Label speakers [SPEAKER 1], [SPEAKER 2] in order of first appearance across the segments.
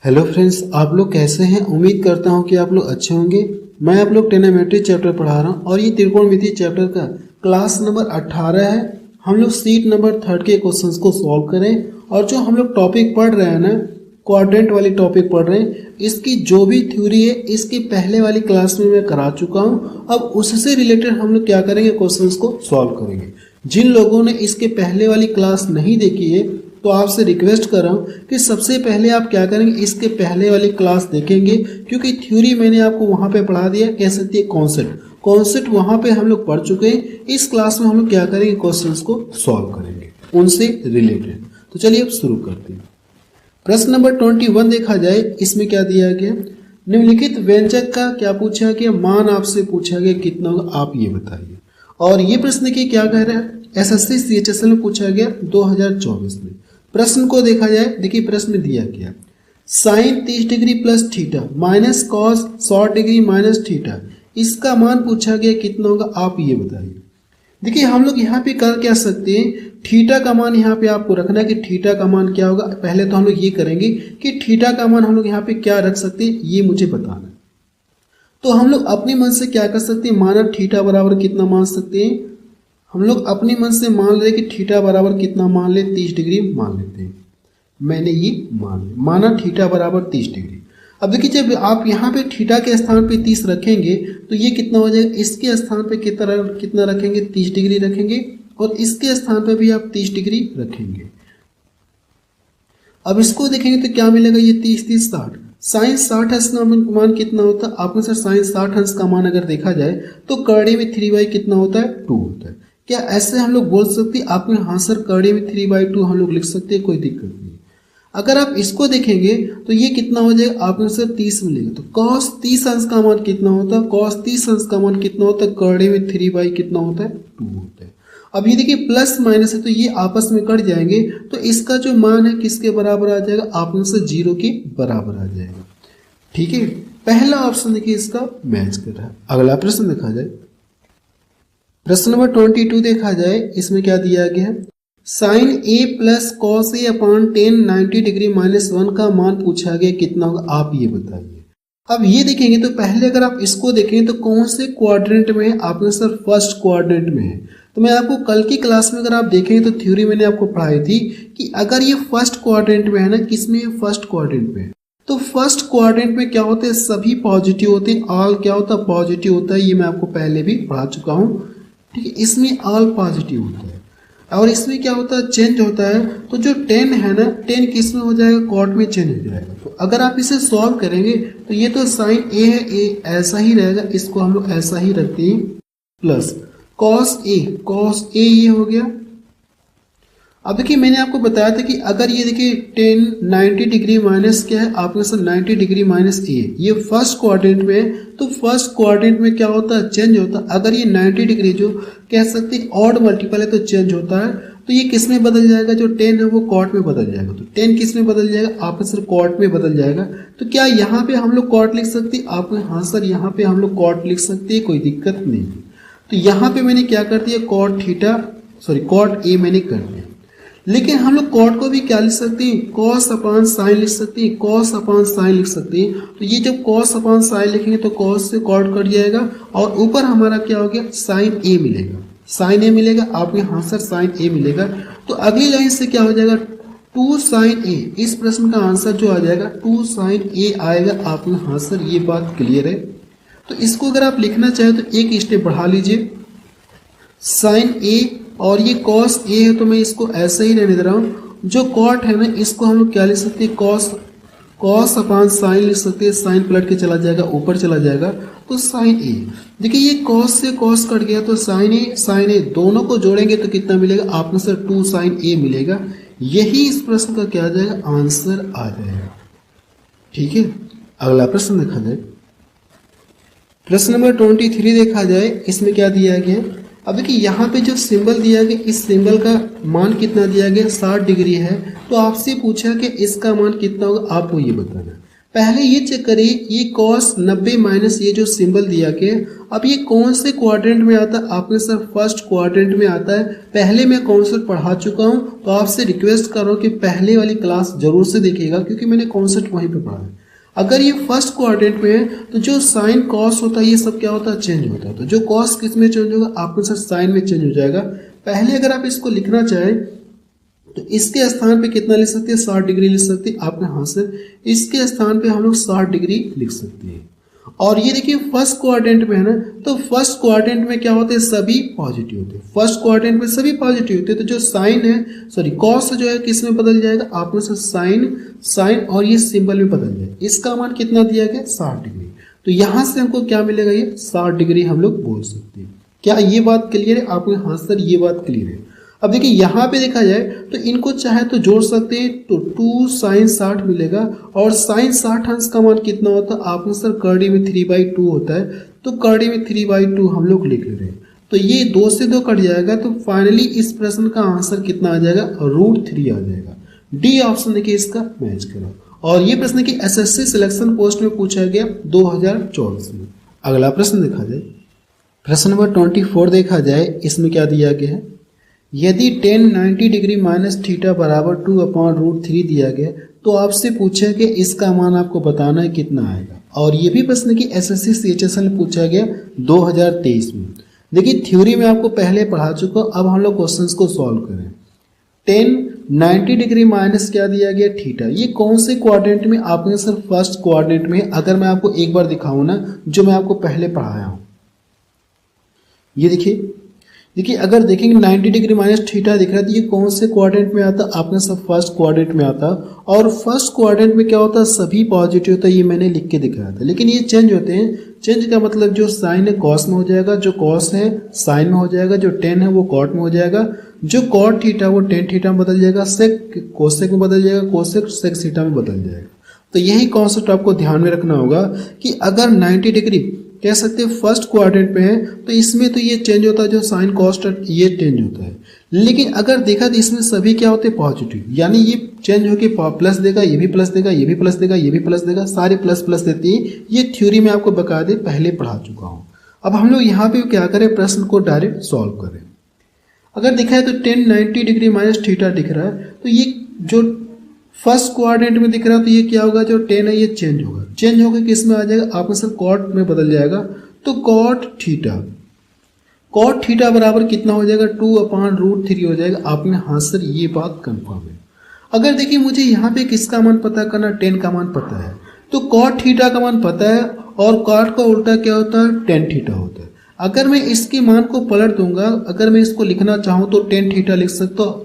[SPEAKER 1] Hello friends, आप लोग कैसे हैं। उम्मीद करता हूं कि आप लोग अच्छे होंगे। मैं आप लोग ट्रिग्नोमेट्री चैप्टर पढ़ा रहा हूं और ये त्रिकोणमिति चैप्टर का क्लास नंबर 18 है। हम लोग सीट नंबर 3 के क्वेश्चंस को सॉल्व करें और जो हम लोग टॉपिक पढ़ रहे हैं ना, क्वाड्रेंट वाली टॉपिक पढ़ रहे हैं, इसकी जो भी थ्योरी है इसकी पहले वाली क्लास में मैं करा चुका हूँ। अब उससे रिलेटेड हम लोग क्या करेंगे, क्वेश्चंस को सॉल्व करेंगे। जिन लोगों ने इसके पहले वाली क्लास नहीं देखी है तो आपसे रिक्वेस्ट कर रहा हूँ कि सबसे पहले आप क्या करेंगे, इसके पहले वाली क्लास देखेंगे, क्योंकि थ्योरी मैंने आपको वहाँ पे पढ़ा दिया, कह सकती है कॉन्सेप्ट वहाँ पे हम लोग पढ़ चुके हैं। इस क्लास में हम लोग क्या करेंगे, क्वेश्चंस को सॉल्व करेंगे उनसे रिलेटेड। तो चलिए अब शुरू करते हैं। प्रश्न नंबर 21 देखा जाए, इसमें क्या दिया गया, निम्नलिखित व्यंजक का क्या पूछा गया, मान आपसे पूछा गया कितना होगा, आप ये बताइए। और ये प्रश्न देखिए क्या कह रहा है, एसएससी सीएचएसएल में पूछा गया 2024 में। प्रश्न को देखा जाए, देखिए प्रश्न में दिया गया sine 30 degree plus theta minus cos 60 degree minus theta, इसका मान पूछा गया कितना होगा, आप ये बताइए। देखिए हम लोग यहाँ पे कर क्या सकते हैं, थीटा का मान यहाँ पे आपको रखना है कि थीटा का मान क्या होगा। पहले तो हम लोग ये करेंगे कि थीटा का मान हम लोग यहाँ पे क्या रख सकते हैं, ये मुझे बताना है। तो हम लोग अपने मन से क्या कर सकते हैं, माना थीटा बराबर कितना मान सकते हैं, हम लोग अपने मन से मान ले कि थीटा बराबर कितना मान ले, 30 डिग्री मान लेते हैं। मैंने ये माना थीटा बराबर 30 डिग्री। अब देखिए जब आप यहाँ पे थीटा के स्थान पे 30 रखेंगे तो ये कितना हो जाएगा, इसके स्थान पे कितना रखेंगे, 30 डिग्री रखेंगे, और इसके स्थान पे भी आप 30 डिग्री रखेंगे। अब इसको देखेंगे तो क्या मिलेगा, ये 30 30 60, साइन 60 अंश का मान कितना होता है, आपने सर साइन 60 अंश का मान अगर देखा जाए तो कर्णे में 3/2 कितना होता है, 2 होता है। क्या ऐसे हम लोग बोल सकते हैं, आपने हाँ सर कर्णे में 3/2 हम लोग लिख सकते हैं, कोई दिक्कत नहीं। अगर आप इसको देखेंगे तो ये कितना हो जाएगा, आपने सर 30 मिलेगा। तो cos 30 अंश का मान कितना होता है, cos 30 अंश का मान कितना होता है, कर्णे में 3/2 कितना होता है, 2 होता है। अब ये देखिए प्लस माइनस है तो ये आपस में कट जाएंगे, तो इसका जो मान है किसके बराबर आ जाएगा, आपने सर 0 के बराबर आ जाएगा। ठीक है, पहला ऑप्शन देखिए इसका मैच कर रहा है। अगला प्रश्न देखा जाए, प्रश्न नंबर 22 देखा जाए, इसमें क्या दिया गया है, sign A plus cos A upon 10 90 degree minus 1 का मान पूछा गया कितना होगा, आप ये बताइए। अब ये देखेंगे तो पहले अगर आप इसको देखेंगे तो कौन से क्वाड्रेंट में है, आपने सर फर्स्ट क्वाड्रेंट में है। तो मैं आपको कल की क्लास में अगर आप देखेंगे तो थ्योरी मैंने आपको पढ़ाई थी कि अगर ये फर्स्ट क्वाड्रेंट में है ना, किसमें, फर्स्ट क्वाड्रेंट में है, तो फर्स्ट क्वाड्रेंट में क्या होते हैं, सभी पॉजिटिव होते हैं, ऑल क्या होता है, पॉजिटिव होता है। ये मैं आपको पहले भी पढ़ा चुका हूँ। ठीक है, इसमें ऑल पॉजिटिव होता है। और इसमें क्या होता है, चेंज होता है। तो जो 10 है ना, 10 किस में हो जाएगा, कॉट में चेंज हो जाएगा। तो अगर आप इसे सॉल्व करेंगे तो ये तो साइन ए है, ए ऐसा ही रहेगा, इसको हम लोग ऐसा ही रखते हैं, प्लस कॉस ए ये हो गया। अब देखिए मैंने आपको बताया था कि अगर ये देखिए 10 90 डिग्री माइनस क्या है, आपके साथ 90 डिग्री माइनस ए, ये फर्स्ट क्वाड्रेंट में है। तो फर्स्ट क्वाड्रेंट में क्या होता है, चेंज होता है। अगर ये 90 डिग्री जो कह सकते हैं ऑड मल्टीपल है तो चेंज होता है। तो ये किस में बदल जाएगा, जो 10 है वो कॉट में बदल जाएगा। तो 10 किस में बदल जाएगा, आपके सर कॉट में बदल जाएगा। तो क्या यहाँ पे हम लोग कॉट लिख सकते हैं, आप हाँ सर यहाँ पे हम लोग कॉट लिख सकते हैं, कोई दिक्कत नहीं। तो यहाँ पे मैंने क्या कर दिया, कॉट ए मैंने कर दिया। लेकिन हम लोग कॉट को भी क्या लिख सकते हैं, कॉस अपॉन साइन लिख सकते हैं, कॉस अपॉन साइन लिख सकते हैं। तो ये जब कॉस अपॉन साइन लिखेंगे तो कॉस से कॉट कट जाएगा और ऊपर हमारा क्या हो गया, साइन ए मिलेगा। आपके हाँ सर साइन ए मिलेगा। तो अगली लाइन से क्या हो जाएगा, 2 साइन ए। इस प्रश्न का आंसर जो आ जाएगा 2 साइन ए आएगा। आपके हाँ सर ये बात क्लियर है। तो इसको अगर आप लिखना चाहें तो एक स्टेप बढ़ा लीजिए, साइन ए और ये कॉस ए है तो मैं इसको ऐसे ही रहने दे रहा हूँ। जो कॉट है ना, इसको हम लोग क्या लिख सकते हैं, कॉस अपॉन साइन लिख सकते हैं। साइन पलट के चला जाएगा, ऊपर चला जाएगा, तो साइन ए। देखिए ये कॉस से कॉस कट गया तो साइन ए दोनों को जोड़ेंगे तो कितना मिलेगा, आपको सर 2 साइन ए मिलेगा। यही इस प्रश्न का क्या आ जाएगा, आंसर आ जाएगा। ठीक है, अगला प्रश्न देखा जाए, प्रश्न नंबर 23 देखा जाए, इसमें क्या दिया गया। अब देखिए यहाँ पे जो सिंबल दिया गया, इस सिंबल का मान कितना दिया गया, 60 डिग्री है। तो आपसे पूछा कि इसका मान कितना होगा, आपको ये बताना है। पहले ये चेक करिए, ये cos 90 माइनस ये जो सिंबल दिया गया, अब ये कौन से क्वाड्रेंट में आता है? आपके सर फर्स्ट क्वाड्रेंट में आता है। पहले मैं कॉन्सेप्ट पढ़ा चुका हूँ, तो आपसे रिक्वेस्ट कर रहा हूँ कि पहले वाली क्लास जरूर से देखिएगा, क्योंकि मैंने कॉन्सेप्ट वहीं पे पढ़ा है। अगर ये फर्स्ट क्वाड्रेंट में है तो जो साइन कॉस होता है ये सब क्या होता है? चेंज होता है। तो जो कॉस किस में चेंज होगा? आपके सर साइन में चेंज हो जाएगा। पहले अगर आप इसको लिखना चाहें तो इसके स्थान पे कितना लिख सकते हैं? 60 डिग्री लिख सकते हैं। आपने हाँ सर, इसके स्थान पे हम लोग 60 डिग्री लिख सकते हैं। और ये देखिए फर्स्ट क्वाड्रेंट में है ना, तो फर्स्ट क्वाड्रेंट में क्या होते हैं? सभी पॉजिटिव होते हैं। फर्स्ट क्वाड्रेंट में सभी पॉजिटिव होते हैं, तो जो साइन है, सॉरी कॉस जो है किस में बदल जाएगा? आपने सर साइन और ये सिंबल में बदल जाएगा। इसका मान कितना दिया गया? 60 डिग्री। तो यहां से हमको क्या मिलेगा? ये 60 डिग्री हम लोग बोल सकते हैं। क्या ये बात क्लियर है आपको? हाँ सर, ये बात क्लियर है। अब देखिए यहाँ पे देखा जाए तो इनको चाहे तो जोड़ सकते हैं, तो 2 sin 60 मिलेगा। और sin 60 अंश का मान कितना होता है? आपने सर करड़ी में 3/2 होता है, तो करड़ी में 3/2 हम लोग लिख ले रहे हैं। तो ये 2 से 2 कट जाएगा, तो फाइनली इस प्रश्न का आंसर कितना आ जाएगा? √3 आ जाएगा। डी ऑप्शन देखिए इसका मैच करो। और ये प्रश्न की SSC सिलेक्शन पोस्ट में पूछा गया 2024 में। अगला प्रश्न देखा जाए, प्रश्न नंबर 24 देखा जाए, इसमें क्या दिया गया है? यदि tan 90 डिग्री माइनस थीटा बराबर 2/√3 दिया गया, तो आपसे पूछा गया इसका मान आपको बताना है कितना आएगा। और ये भी प्रश्न की SSC CHSL में पूछा गया 2023 में। देखिए थ्योरी में आपको पहले पढ़ा चुका, अब हम लोग क्वेश्चंस को सॉल्व करें। tan 90 डिग्री माइनस क्या दिया गया? थीटा। ये कौन से क्वाड्रेंट में? आपने सर फर्स्ट क्वाड्रेंट में। अगर मैं आपको एक बार दिखाऊं ना, जो मैं आपको पहले पढ़ाया हूं, ये देखिए अगर देखेंगे 90 डिग्री माइनस थीटा दिख रहा है, तो ये कौन से क्वाड्रेंट में आता है? आपने सब फर्स्ट क्वाड्रेंट में आता है। और फर्स्ट क्वाड्रेंट में क्या होता है? सभी पॉजिटिव होता है, ये मैंने लिख के दिखाया था। लेकिन ये चेंज होते हैं। चेंज का मतलब जो साइन है कॉस में हो जाएगा, जो कॉस है साइन में हो जाएगा, जो टेन है वो कॉट में हो जाएगा, जो कॉट थीटा वो टेन थीटा में बदल जाएगा, सेक कोसेक में बदल जाएगा, कोसेक सेक थीटा में बदल जाएगा। तो यही कॉन्सेप्ट आपको ध्यान में रखना होगा कि अगर 90 डिग्री कह सकते हैं फर्स्ट क्वाड्रेंट में है, तो इसमें तो ये चेंज होता है, जो साइन कॉस्ट ये चेंज होता है। लेकिन अगर देखा तो इसमें सभी क्या होते हैं? पॉजिटिव, यानी ये चेंज होके प्लस देगा, ये भी प्लस देगा, ये भी प्लस देगा, ये भी प्लस देगा, सारे प्लस प्लस देती है। ये थ्योरी में आपको बकायदे पहले पढ़ा चुका हूँ। अब हम लोग यहाँ पे क्या करें? प्रश्न को डायरेक्ट सॉल्व करें। अगर देखा है तो tan 90 डिग्री माइनस थीटा दिख रहा है, तो ये जो फर्स्ट क्वाड्रेंट में दिख रहा है, तो ये क्या होगा? जो tan है ये चेंज होगा। चेंज होकर किस में आ जाएगा? आपके सर कॉट में बदल जाएगा, तो कॉट थीटा बराबर कितना हो जाएगा? 2/√3 हो जाएगा। आपने हाँ सर, ये बात कंफर्म है। अगर देखिए मुझे यहाँ पे किसका मान पता करना? tan का मान पता है, तो कॉट थीटा का मान पता है, और कॉट का उल्टा क्या होता है? tan थीटा होता है। अगर मैं इसके मान को पलट दूंगा, अगर मैं इसको लिखना चाहूँ तो tan थीटा लिख सकता हूँ।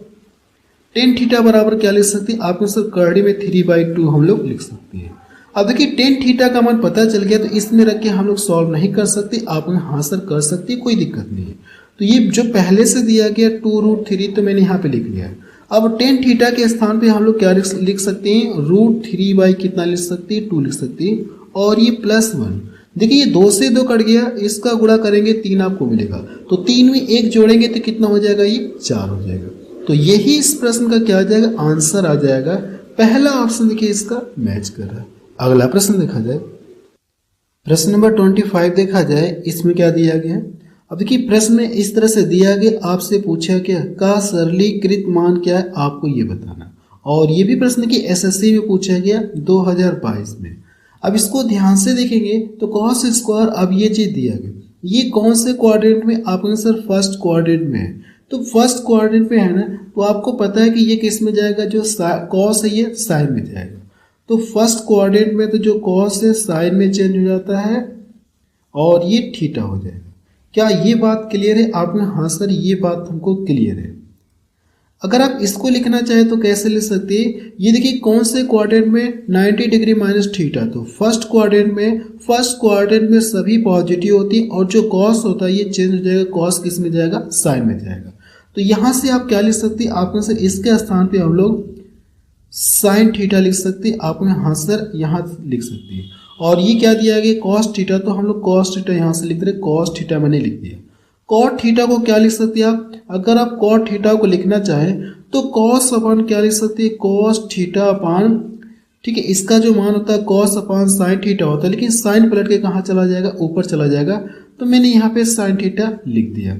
[SPEAKER 1] tan थीटा बराबर क्या लिख सकते हैं? आपको सर करड़ी में 3/2 हम लोग लिख सकते हैं। अब देखिए tan थीटा का मान पता चल गया, तो इसमें रख के हम लोग सॉल्व नहीं कर सकते। आप हाँ सर कर सकते, कोई दिक्कत नहीं है। तो ये जो पहले से दिया गया 2√3, तो मैंने यहाँ पे लिख लिया है। अब tan थीटा के स्थान पे हम लोग क्या लिख सकते हैं? √3 कितना लिख सकते हैं? 2 लिख सकते हैं। और ये +1, देखिए ये 2 से 2 कट गया, इसका गुणा करेंगे 3 आपको मिलेगा, तो 3 में 1 जोड़ेंगे तो कितना हो जाएगा? ये 4 हो जाएगा। तो यही इस प्रश्न का क्या आ जाएगा? आंसर आ जाएगा। पहला ऑप्शन देखिए इसका मैच कर रहा है। अगला प्रश्न देखा जाए, प्रश्न नंबर 25 देखा जाए, इसमें क्या दिया गया है? अब देखिए प्रश्न में इस तरह से दिया गया, आपसे पूछा क्या का सरलीकृत मान क्या है, आपको ये बताना। और ये भी प्रश्न की SSC में पूछा गया 2022 में। अब इसको ध्यान से देखेंगे तो cos स्क्वायर, अब ये चीज दिया गया, ये कौन से क्वाड्रेंट में? आपने सर फर्स्ट क्वाड्रेंट में है, तो फर्स्ट क्वाड्रेंट में है ना, तो आपको पता है कि ये किस में जाएगा? जो कॉस है ये साइन में जाएगा। तो फर्स्ट क्वाड्रेंट में तो जो कॉस है साइन में चेंज हो जाता है, और ये थीटा हो जाएगा। क्या ये बात क्लियर है? आपने हाँ सर, ये बात हमको क्लियर है। अगर आप इसको लिखना चाहे तो कैसे लिख सकते हैं? ये देखिए कौन से क्वाड्रेंट में? 90 डिग्री माइनस थीटा, तो फर्स्ट क्वाड्रेंट में सभी पॉजिटिव होती है, और जो कॉस होता है ये चेंज हो जाएगा, कॉस किस में जाएगा? साइन में जाएगा। तो यहाँ से आप क्या लिख सकते हैं? आपने सर इसके स्थान पे हम लोग साइन थीटा लिख सकते हैं। आपने हाँ सर यहाँ लिख सकते हैं। और ये क्या दिया गया? कॉस थीटा, तो हम लोग कॉस थीटा यहाँ से लिख रहे, कॉस थीटा मैंने लिख दिया। कॉट थीटा को क्या लिख सकते हैं आप? अगर आप कॉट थीटा को लिखना चाहें तो कॉस अपान क्या लिख सकते हैं? कॉस थीटा अपान ठीक है, इसका जो मान होता है कॉस अपॉन साइन थीटा होता है, लेकिन साइन पलट के कहाँ चला जाएगा, ऊपर चला जाएगा, तो मैंने यहाँ पे साइन थीटा लिख दिया।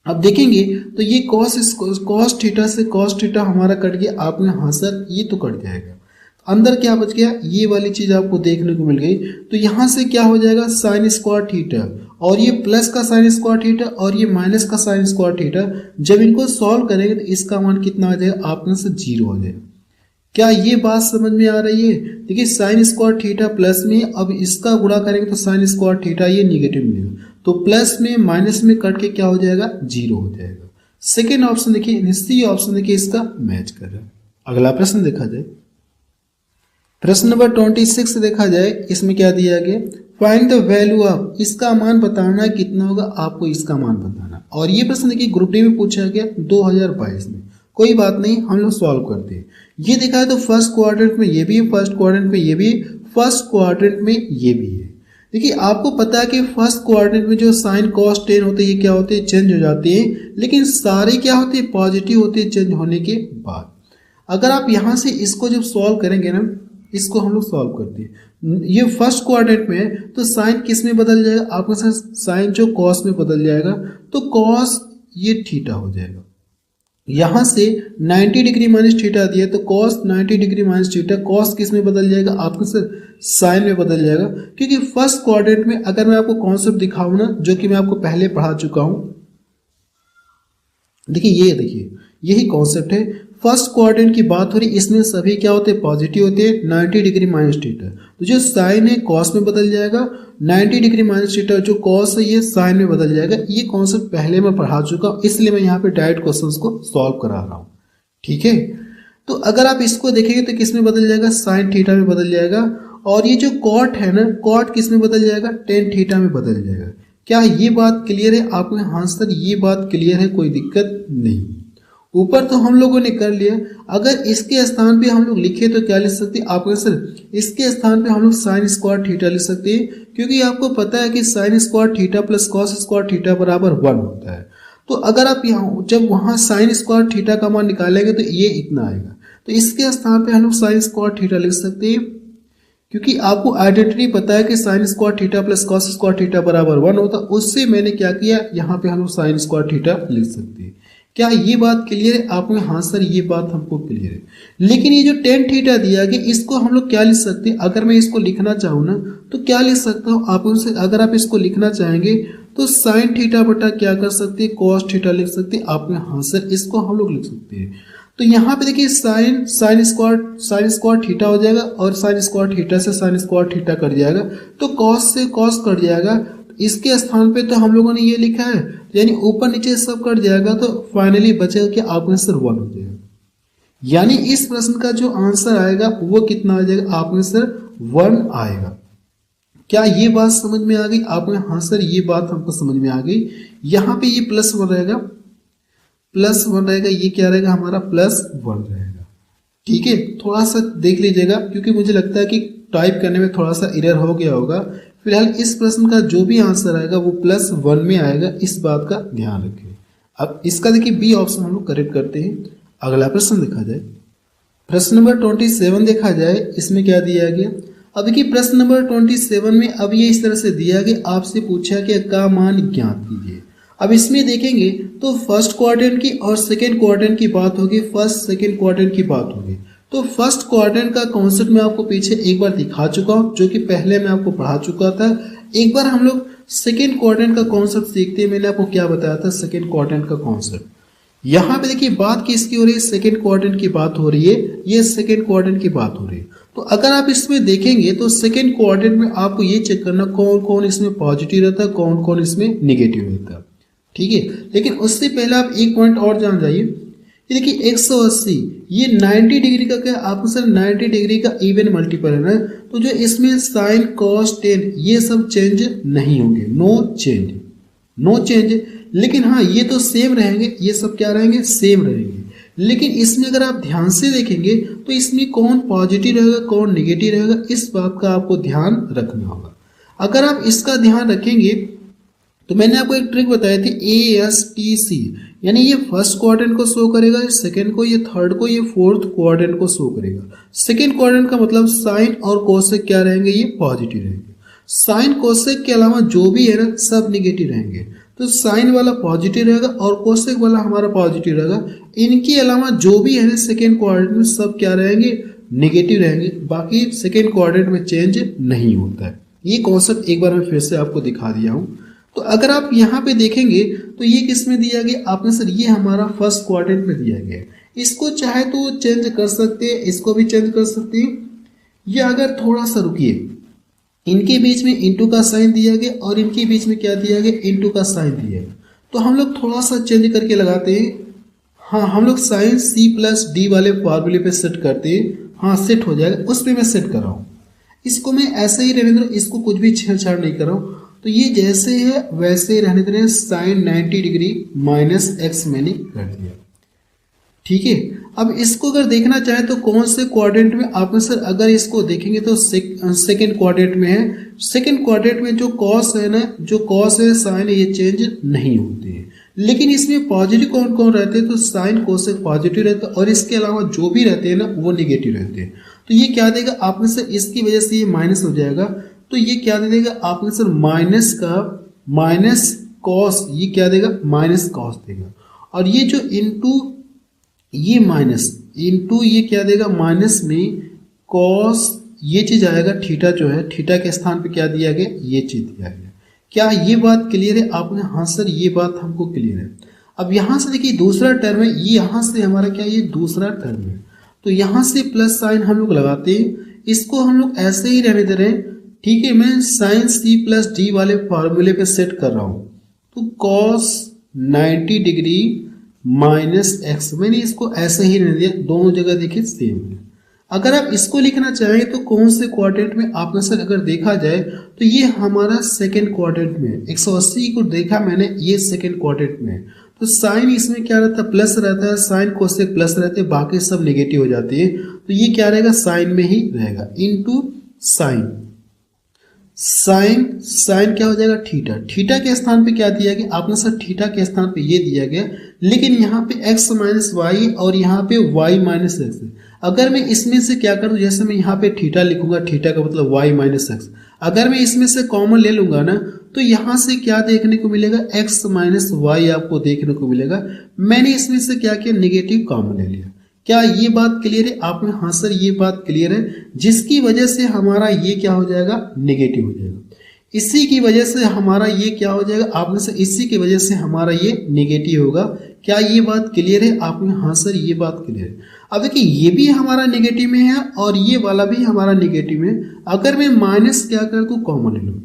[SPEAKER 1] अब देखेंगे तो ये कॉस थीटा से कॉस थीटा हमारा कट गया, आपने हाँ सर ये तो कट जाएगा, अंदर क्या बच गया, ये वाली चीज आपको देखने को मिल गई। तो यहाँ से क्या हो जाएगा, साइन स्क्वायर थीटा, और ये प्लस का साइन स्क्वायर थीटा और ये माइनस का साइन स्क्वायर थीटा, जब इनको सॉल्व करेंगे तो इसका मान कितना आ जाएगा, आपने से 0 हो जाएगा। क्या ये बात समझ में आ रही है? देखिए साइन स्क्वायर थीटा प्लस में, अब इसका गुणा करेंगे तो साइन स्क्वायर थीटा ये निगेटिव मिलेगा, तो प्लस में माइनस में कट के क्या हो जाएगा, 0 हो जाएगा। सेकेंड ऑप्शन देखिए, सी ऑप्शन देखिए इसका मैच कर रहा है। अगला प्रश्न देखा जाए, प्रश्न नंबर 26 देखा जाए, इसमें क्या दिया गया, फाइंड द वैल्यू ऑफ, इसका मान बताना है कितना होगा, आपको इसका मान बताना। और ये प्रश्न देखिए ग्रुप डी में पूछा गया 2022 में, कोई बात नहीं हम लोग सॉल्व करते हैं। ये देखा है तो फर्स्ट क्वाड्रेंट में ये भी है, फर्स्ट क्वाड्रेंट में ये भी है, फर्स्ट क्वाड्रेंट में ये भी है। देखिए आपको पता है कि फर्स्ट क्वाड्रेंट में जो साइन कॉस टेन होते हैं ये क्या होते हैं, चेंज हो जाते हैं, लेकिन सारे क्या होते हैं, पॉजिटिव होते हैं चेंज होने के बाद। अगर आप यहाँ से इसको जब सॉल्व करेंगे ना, इसको हम लोग सॉल्व करते हैं, ये फर्स्ट क्वाड्रेंट में है तो साइन किस में बदल जाएगा, आपके साथ साइन जो कॉस में बदल जाएगा, तो कॉस ये थीटा हो जाएगा। यहां से 90 डिग्री माइनस थीटा दिया तो cos 90 degree minus theta, cos किस में बदल जाएगा, आपके साथ साइन में बदल जाएगा। क्योंकि फर्स्ट क्वाड्रेंट में अगर मैं आपको कॉन्सेप्ट दिखाऊं ना, जो कि मैं आपको पहले पढ़ा चुका हूं, देखिए ये देखिए यही कॉन्सेप्ट है। फर्स्ट क्वाड्रेंट की बात हो रही, इसमें सभी क्या होते हैं, पॉजिटिव होते हैं, 90 डिग्री माइनस थीटा, तो जो साइन है कॉस में बदल जाएगा, 90 डिग्री माइनस थीटा जो कॉस है ये साइन में बदल जाएगा। ये कॉन्सेप्ट पहले मैं पढ़ा चुका हूं, इसलिए मैं यहाँ पे डायरेक्ट क्वेश्चंस को सॉल्व करा रहा हूँ। ठीक है, तो अगर आप इसको देखेंगे तो किस में बदल जाएगा, साइन थीटा में बदल जाएगा, और ये जो कॉट है ना, कॉट किस में बदल जाएगा, टेन थीटा में बदल जाएगा। क्या ये बात क्लियर है आपको? हाँ सर ये बात क्लियर है, कोई दिक्कत नहीं। ऊपर तो हम लोगों ने कर लिया, अगर इसके स्थान पे हम लोग लिखे तो क्या लिख सकते हैं, आपको सर इसके स्थान पे हम लोग साइन स्क्वायर थीटा लिख सकते हैं, क्योंकि आपको पता है कि sine square theta plus cos square theta बराबर 1 होता है। तो अगर आप यहाँ जब वहाँ साइन स्क्वायर थीटा का मान निकालेंगे तो ये इतना आएगा, तो इसके स्थान पे हम लोग साइन स्क्वायर थीटा लिख सकते हैं, क्योंकि आपको आइडेंटिटी पता है कि sine square theta plus cos square theta बराबर 1 होता है। उससे मैंने क्या किया, यहाँ पे हम लोग साइन स्क्वायर थीटा लिख सकते हैं। क्या ये बात क्लियर है आपको? हाँ सर ये बात हमको क्लियर है। लेकिन ये जो टेन थीटा दिया गया इसको हम लोग क्या लिख सकते हैं, अगर मैं इसको लिखना चाहूँ ना तो क्या लिख सकता हूँ आप उनसे, अगर आप इसको लिखना चाहेंगे तो साइन थीटा बटा क्या कर सकते हैं, कॉस थीटा लिख सकते हैं। आपने हाँ सर इसको हम लोग लिख सकते हैं। तो यहाँ पे देखिए साइन स्क्वायर थीटा हो जाएगा, और साइन स्क्वायर थीटा से साइन स्क्वायर थीटा कट जाएगा, तो कॉस से कॉस कट जाएगा। इसके स्थान पे तो हम लोगों ने ये लिखा है, यानी ऊपर नीचे सब कट जाएगा, तो फाइनली बचेगा कि आपका आंसर 1 हो जाएगा। यानी इस प्रश्न का जो आंसर आएगा वो कितना आ जाएगा, आपका आंसर 1 आएगा। क्या ये बात समझ में आ गई आपने? हाँ सर ये बात हमको समझ में आ गई। यहाँ पे ये +1 रहेगा, +1 रहेगा, ये क्या रहेगा हमारा +1 रहेगा। ठीक है, थोड़ा सा देख लीजिएगा, क्योंकि मुझे लगता है कि टाइप करने में थोड़ा सा एरर हो गया होगा। फिलहाल इस प्रश्न का जो भी आंसर आएगा वो +1 में आएगा, इस बात का ध्यान रखें। अब इसका देखिए बी ऑप्शन हम लोग करेक्ट करते हैं। अगला प्रश्न देखा जाए, प्रश्न नंबर 27 देखा जाए, इसमें क्या दिया गया। अब देखिए प्रश्न नंबर 27 में अब ये इस तरह से दिया गया, आपसे पूछा कि का मान ज्ञात कीजिए। अब इसमें देखेंगे तो फर्स्ट क्वाड्रेंट की और सेकेंड क्वाड्रेंट की बात होगी, फर्स्ट सेकेंड क्वाड्रेंट की बात होगी। तो फर्स्ट क्वाड्रेंट का कॉन्सेप्ट मैं आपको पीछे एक बार दिखा चुका हूं, जो कि पहले मैं आपको पढ़ा चुका था। एक बार हम लोग सेकेंड क्वाड्रेंट का कॉन्सेप्ट सीखते हैं। मैंने आपको क्या बताया था सेकेंड क्वाड्रेंट का कॉन्सेप्ट। यहाँ पे देखिए बात किसकी हो रही है, सेकेंड क्वाड्रेंट की बात हो रही है, ये सेकेंड क्वाड्रेंट की बात हो रही है। तो अगर आप इसमें देखेंगे तो सेकेंड क्वाड्रेंट में आपको ये चेक करना कौन कौन इसमें पॉजिटिव रहता है, कौन कौन इसमें निगेटिव रहता है। ठीक है, लेकिन उससे पहले आप एक पॉइंट और जान जाइए। ये देखिए 180 ये 90 डिग्री का क्या, आपको सर 90 डिग्री का इवन मल्टीपल है ना, तो जो इसमें साइन कॉस टेन ये सब चेंज नहीं होंगे, नो चेंज। लेकिन हाँ ये तो सेम रहेंगे, ये सब क्या रहेंगे, सेम रहेंगे। लेकिन इसमें अगर आप ध्यान से देखेंगे तो इसमें कौन पॉजिटिव रहेगा कौन निगेटिव रहेगा, इस बात का आपको ध्यान रखना होगा। अगर आप इसका ध्यान रखेंगे तो मैंने आपको एक ट्रिक बताई थी ASTC, यानी ये फर्स्ट क्वाड्रेंट को शो करेगा, सेकंड को, ये थर्ड को, ये फोर्थ क्वाड्रेंट को शो करेगा। सेकंड क्वाड्रेंट का मतलब साइन और कोसेक क्या रहेंगे, ये पॉजिटिव रहेंगे। साइन कोसेक के अलावा जो भी है ना सब निगेटिव रहेंगे। तो साइन वाला पॉजिटिव रहेगा और कोसेक वाला हमारा पॉजिटिव रहेगा। इनके अलावा जो भी है सेकेंड क्वाड्रेंट में सब क्या रहेंगे, निगेटिव रहेंगे। बाकी सेकेंड क्वाड्रेंट में चेंज नहीं होता है। ये कॉन्सेप्ट एक बार मैं फिर से आपको दिखा दिया हूँ। तो अगर आप यहाँ पे देखेंगे तो ये किस में दिया गया आपने, सर ये हमारा फर्स्ट क्वाड्रेंट में दिया गया है। इसको चाहे तो चेंज कर सकते हैं, इसको भी चेंज कर सकते हैं, या अगर थोड़ा सा रुकिए, इनके बीच में इंटू का साइन दिया गया और इनके बीच में क्या दिया गया, इंटू का साइन दिया गया। तो हम लोग थोड़ा सा चेंज करके लगाते हैं। हाँ, हम लोग साइन C+D वाले फॉर्मूले पे सेट करते हैं। हाँ, सेट हो जाएगा, उस पर मैं सेट कर रहा हूँ। इसको मैं ऐसे ही रहने दे रहा हूँ, इसको कुछ भी छेड़छाड़ नहीं कर रहा हूँ। तो ये जैसे है वैसे ही रहने दे रहे हैं। साइन 90 डिग्री -x मैंने कर दिया, ठीक है। अब इसको अगर देखना चाहे तो कौन से क्वाड्रेंट में आप सर अगर इसको देखेंगे तो सेकंड क्वाड्रेंट में है। सेकंड क्वाड्रेंट में जो कॉस है ना, जो कॉस है साइन है, ये चेंज नहीं होते हैं। लेकिन इसमें पॉजिटिव कौन कौन रहते हैं, तो साइन कोसेक पॉजिटिव रहते हैं और इसके अलावा जो भी रहते हैं ना वो निगेटिव रहते हैं। तो ये क्या देगा आपने सर, इसकी वजह से ये माइनस हो जाएगा। तो ये क्या दे देगा आपने सर, माइनस का माइनस कॉस, ये क्या देगा माइनस कॉस देगा। और ये जो इंटू ये माइनस इंटू ये क्या देगा माइनस में कॉस, ये चीज आएगा थीटा जो है, थीटा के स्थान पे क्या दिया गया, ये चीज दिया गया। क्या ये बात क्लियर है आपने, हाँ सर ये बात हमको क्लियर है। अब यहां से देखिए दूसरा टर्म है, ये यहां से हमारा क्या, ये दूसरा टर्म है। तो यहां से प्लस साइन हम लोग लगाते हैं, इसको हम लोग ऐसे ही रहने दे रहे हैं, ठीक है। मैं साइन C+D वाले फॉर्मूले पे सेट कर रहा हूं। तो कॉस 90 डिग्री -x, मैंने इसको ऐसे ही रहने दिया, दोनों जगह देखिए सेम है। अगर आप इसको लिखना चाहें तो कौन से क्वाड्रेंट में आपने सर अगर देखा जाए तो ये हमारा सेकंड क्वाड्रेंट में 180 को देखा मैंने, ये सेकंड क्वाड्रेंट में। तो साइन इसमें क्या रहता है, प्लस रहता है, साइन कोसेक प्लस रहते हैं, बाकी सब नेगेटिव हो जाती है। तो ये क्या रहेगा, साइन में ही रहेगा, इनटू साइन। साइन क्या हो जाएगा, थीटा। थीटा के स्थान पे क्या दिया गया आपने सर, थीटा के स्थान पे ये दिया गया, लेकिन यहाँ पे x - y और यहाँ पे y - x। अगर मैं इसमें से क्या करूँ, जैसे मैं यहाँ पे थीटा लिखूंगा, थीटा का मतलब y - x। अगर मैं इसमें से कॉमन ले लूंगा ना तो यहाँ से क्या देखने को मिलेगा, x - y आपको देखने को मिलेगा। मैंने इसमें से क्या किया, निगेटिव कॉमन ले लिया। क्या ये बात क्लियर है आपने, हाँ सर ये बात क्लियर है, जिसकी वजह से हमारा ये क्या हो जाएगा, नेगेटिव हो जाएगा। इसी की वजह से हमारा ये क्या हो जाएगा आपने सर, इसी की वजह से हमारा ये नेगेटिव होगा। क्या ये बात क्लियर है आपने, हाँ सर ये बात क्लियर है। अब देखिए ये भी हमारा नेगेटिव में है और ये वाला भी हमारा नेगेटिव में। अगर मैं माइनस क्या कर दूं, कॉमन ले लूँ,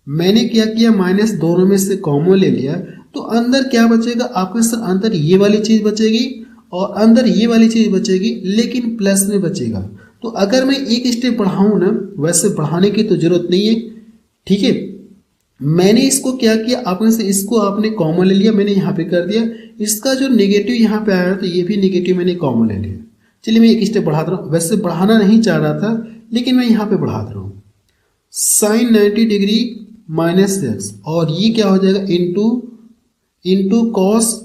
[SPEAKER 1] मैंने क्या किया, माइनस दोनों में से कॉमन ले लिया, तो अंदर क्या बचेगा आपके सर, अंदर ये वाली चीज बचेगी और अंदर ये वाली चीज बचेगी, लेकिन प्लस में बचेगा। तो अगर मैं एक स्टेप बढ़ाऊं ना, वैसे बढ़ाने की तो जरूरत नहीं है, ठीक है। मैंने इसको क्या किया आपने से, इसको आपने कॉमन ले लिया, मैंने यहाँ पे कर दिया। इसका जो नेगेटिव यहाँ पे आया तो ये भी नेगेटिव मैंने कॉमन ले लिया। चलिए मैं एक स्टेप बढ़ा दे रहा हूँ, वैसे बढ़ाना नहीं चाह रहा था लेकिन मैं यहाँ पे बढ़ा दे रहा हूँ। साइन 90 डिग्री -x और ये क्या हो जाएगा, इंटू कॉस,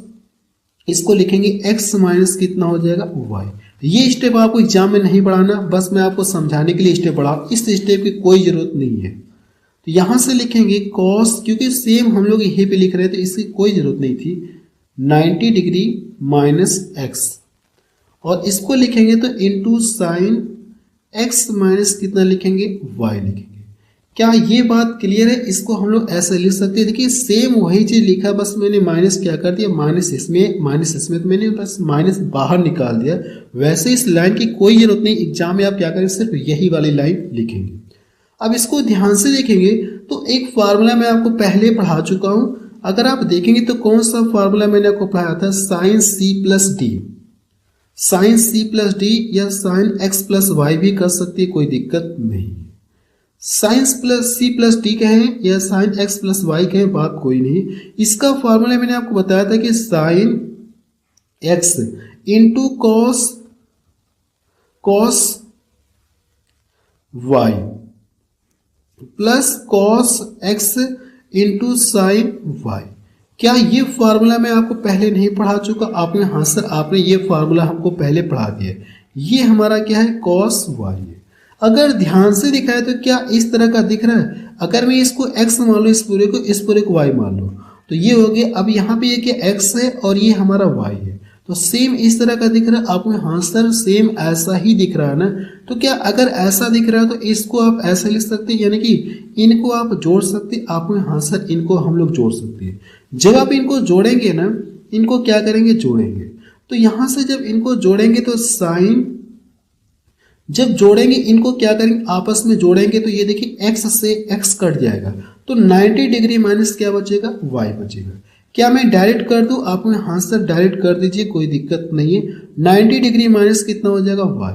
[SPEAKER 1] इसको लिखेंगे x माइनस कितना हो जाएगा, y। ये स्टेप आपको एग्जाम में नहीं पढ़ाना, बस मैं आपको समझाने के लिए स्टेप पढ़ा, इस स्टेप की कोई जरूरत नहीं है। तो यहां से लिखेंगे cos, क्योंकि सेम हम लोग यहीं पे लिख रहे थे, इसकी कोई जरूरत नहीं थी, 90 डिग्री -x और इसको लिखेंगे तो इंटू साइन x माइनस कितना लिखेंगे, y लिखेंगे। क्या ये बात क्लियर है, इसको हम लोग ऐसे लिख सकते हैं। देखिए सेम वही चीज लिखा, बस मैंने माइनस क्या कर दिया, माइनस इसमें तो मैंने बस माइनस बाहर निकाल दिया। वैसे इस लाइन की कोई जरूरत नहीं, एग्जाम में आप क्या करें, सिर्फ यही वाली लाइन लिखेंगे। अब इसको ध्यान से देखेंगे तो एक फार्मूला मैं आपको पहले पढ़ा चुका हूं, अगर आप देखेंगे तो कौन सा फार्मूला मैंने आपको पढ़ाया था, साइन C+D। साइन C+D या साइन x+y भी कर सकती है, कोई दिक्कत नहीं। साइंस C+D कहें या साइन x+y कहें, बात कोई नहीं। इसका फॉर्मूला मैंने आपको बताया था कि sine x into cos y plus cos x into sine y. क्या ये फार्मूला मैं आपको पहले नहीं पढ़ा चुका? आपने हाँ सर, आपने ये फार्मूला हमको पहले पढ़ा दिया। ये हमारा क्या है? कॉस वाई है। अगर ध्यान से दिखा है तो क्या इस तरह का दिख रहा है? अगर मैं इसको x मान लो, इस पूरे को y मान लो, तो ये हो गया। अब यहाँ पे ये क्या x है और ये हमारा y है, तो सेम इस तरह का दिख रहा है आपको? हाँ सर, सेम ऐसा ही दिख रहा है ना। तो क्या अगर ऐसा दिख रहा है तो इसको आप ऐसा लिख सकते हैं, यानी कि इनको आप जोड़ सकते। आपको हाँ सर, इनको हम लोग जोड़ सकते हैं। जब आप इनको जोड़ेंगे ना, इनको क्या करेंगे? जोड़ेंगे। तो यहाँ से जब इनको जोड़ेंगे तो साइन, जब जोड़ेंगे इनको क्या करेंगे? आपस में जोड़ेंगे तो ये देखिए x से x कट जाएगा, तो 90 डिग्री माइनस क्या बचेगा? y बचेगा। क्या मैं डायरेक्ट कर दूं? आप में हाँ सर डायरेक्ट कर दीजिए, कोई दिक्कत नहीं है। 90 डिग्री माइनस कितना हो जाएगा? y।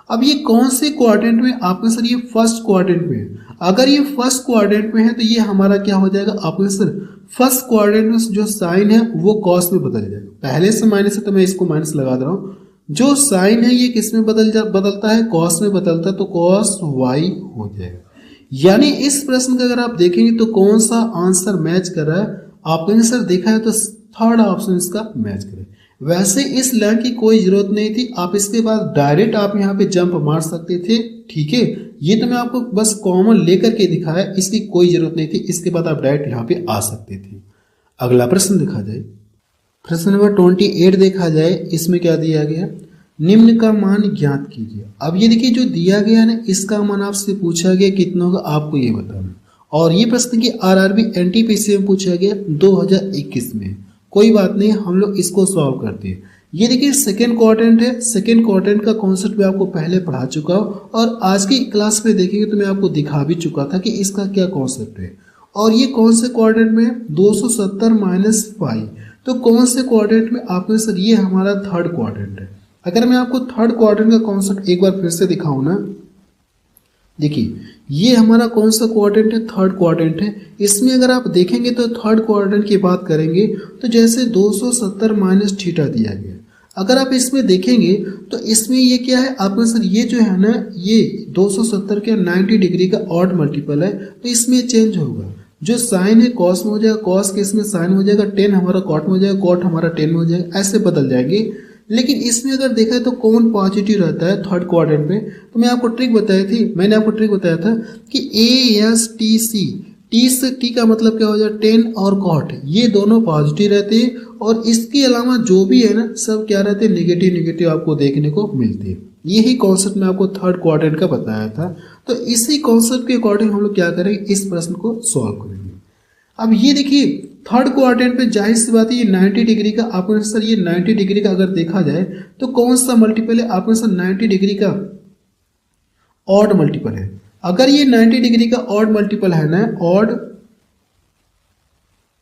[SPEAKER 1] अब ये कौन से क्वाड्रेंट में? आपने सर ये फर्स्ट क्वाड्रेंट में है। अगर ये फर्स्ट क्वाड्रेंट में है तो ये हमारा क्या हो जाएगा? आपने सर फर्स्ट क्वाड्रेंट में जो साइन है वो कॉस में बदल जाएगा। पहले से माइनस है तो मैं इसको माइनस लगा दे रहा हूँ। जो साइन है ये किस में बदलता है? कॉस में बदलता है, तो कॉस वाई हो जाएगा। यानी इस प्रश्न का अगर आप देखेंगे तो कौन सा आंसर मैच कर रहा है? आपने सर देखा है तो थर्ड ऑप्शन इसका मैच करे। वैसे इस लाइन की कोई जरूरत नहीं थी, आप इसके बाद डायरेक्ट आप यहाँ पे जंप मार सकते थे, ठीक है। ये तो मैं आपको बस कॉमन लेकर के दिखाया, इसकी कोई जरूरत नहीं थी। इसके बाद आप डायरेक्ट यहाँ पे आ सकते थे। अगला प्रश्न देखा जाए, प्रश्न नंबर 28 देखा जाए। इसमें क्या दिया गया? निम्न का मान ज्ञात कीजिए। अब ये देखिए जो दिया गया ना, इसका मान आपसे पूछा गया कितना होगा, आपको ये बताना। और ये प्रश्न की आरआरबी एनटीपीसी में पूछा गया 2021 में। कोई बात नहीं, हम लोग इसको सॉल्व करते हैं। ये देखिए सेकेंड क्वाड्रेंट है। सेकेंड क्वाड्रेंट का कॉन्सेप्ट मैं आपको पहले पढ़ा चुका हूँ, और आज की क्लास में देखेंगे तो मैं आपको दिखा भी चुका था कि इसका क्या कॉन्सेप्ट है। और ये कौन से क्वाड्रेंट में है? 270 माइनस 5। तो कौन से क्वाड्रेंट में? आपने सर ये हमारा थर्ड क्वाड्रेंट है। अगर मैं आपको थर्ड क्वाड्रेंट का कॉन्सेप्ट एक बार फिर से दिखाऊं ना, देखिए ये हमारा कौन सा क्वाड्रेंट है? थर्ड क्वाड्रेंट है। इसमें अगर आप देखेंगे तो थर्ड क्वाड्रेंट की बात करेंगे तो जैसे 270 माइनस थीटा दिया गया। अगर आप इसमें देखेंगे तो इसमें ये क्या है? आपका सर ये जो है ना, ये 270 के 90 डिग्री का ऑड मल्टीपल है, तो इसमें चेंज होगा। जो साइन है कॉस में हो जाएगा, कॉस के इसमें साइन हो जाएगा, टेन हमारा कॉट में हो जाएगा, कॉट हमारा टेन में हो जाएगा, ऐसे बदल जाएंगे। लेकिन इसमें अगर देखा तो कौन पॉजिटिव रहता है थर्ड क्वाड्रेंट में? तो मैं आपको ट्रिक बताई थी, मैंने आपको ट्रिक बताया था कि ASTC, टी से टी का मतलब क्या हो जाए? टेन और कॉट, ये दोनों पॉजिटिव रहते हैं। और इसके अलावा जो भी है ना, सब क्या रहते हैं? नेगेटिव नेगेटिव आपको देखने को मिलते हैं। यही कॉन्सेप्ट मैं आपको थर्ड क्वाड्रेंट का बताया था। तो इसी कॉन्सेप्ट के अकॉर्डिंग हम लोग क्या करेंगे? इस प्रश्न को सॉल्व करेंगे। अब ये देखिए थर्ड क्वाड्रेंट पे जाहिर सी बात है ये 90 डिग्री का, आपको सर ये 90 डिग्री का अगर देखा जाए तो कौन सा मल्टीपल है? आपको सर 90 डिग्री का ऑड मल्टीपल है। अगर ये 90 डिग्री का ऑड मल्टीपल है ना, ऑड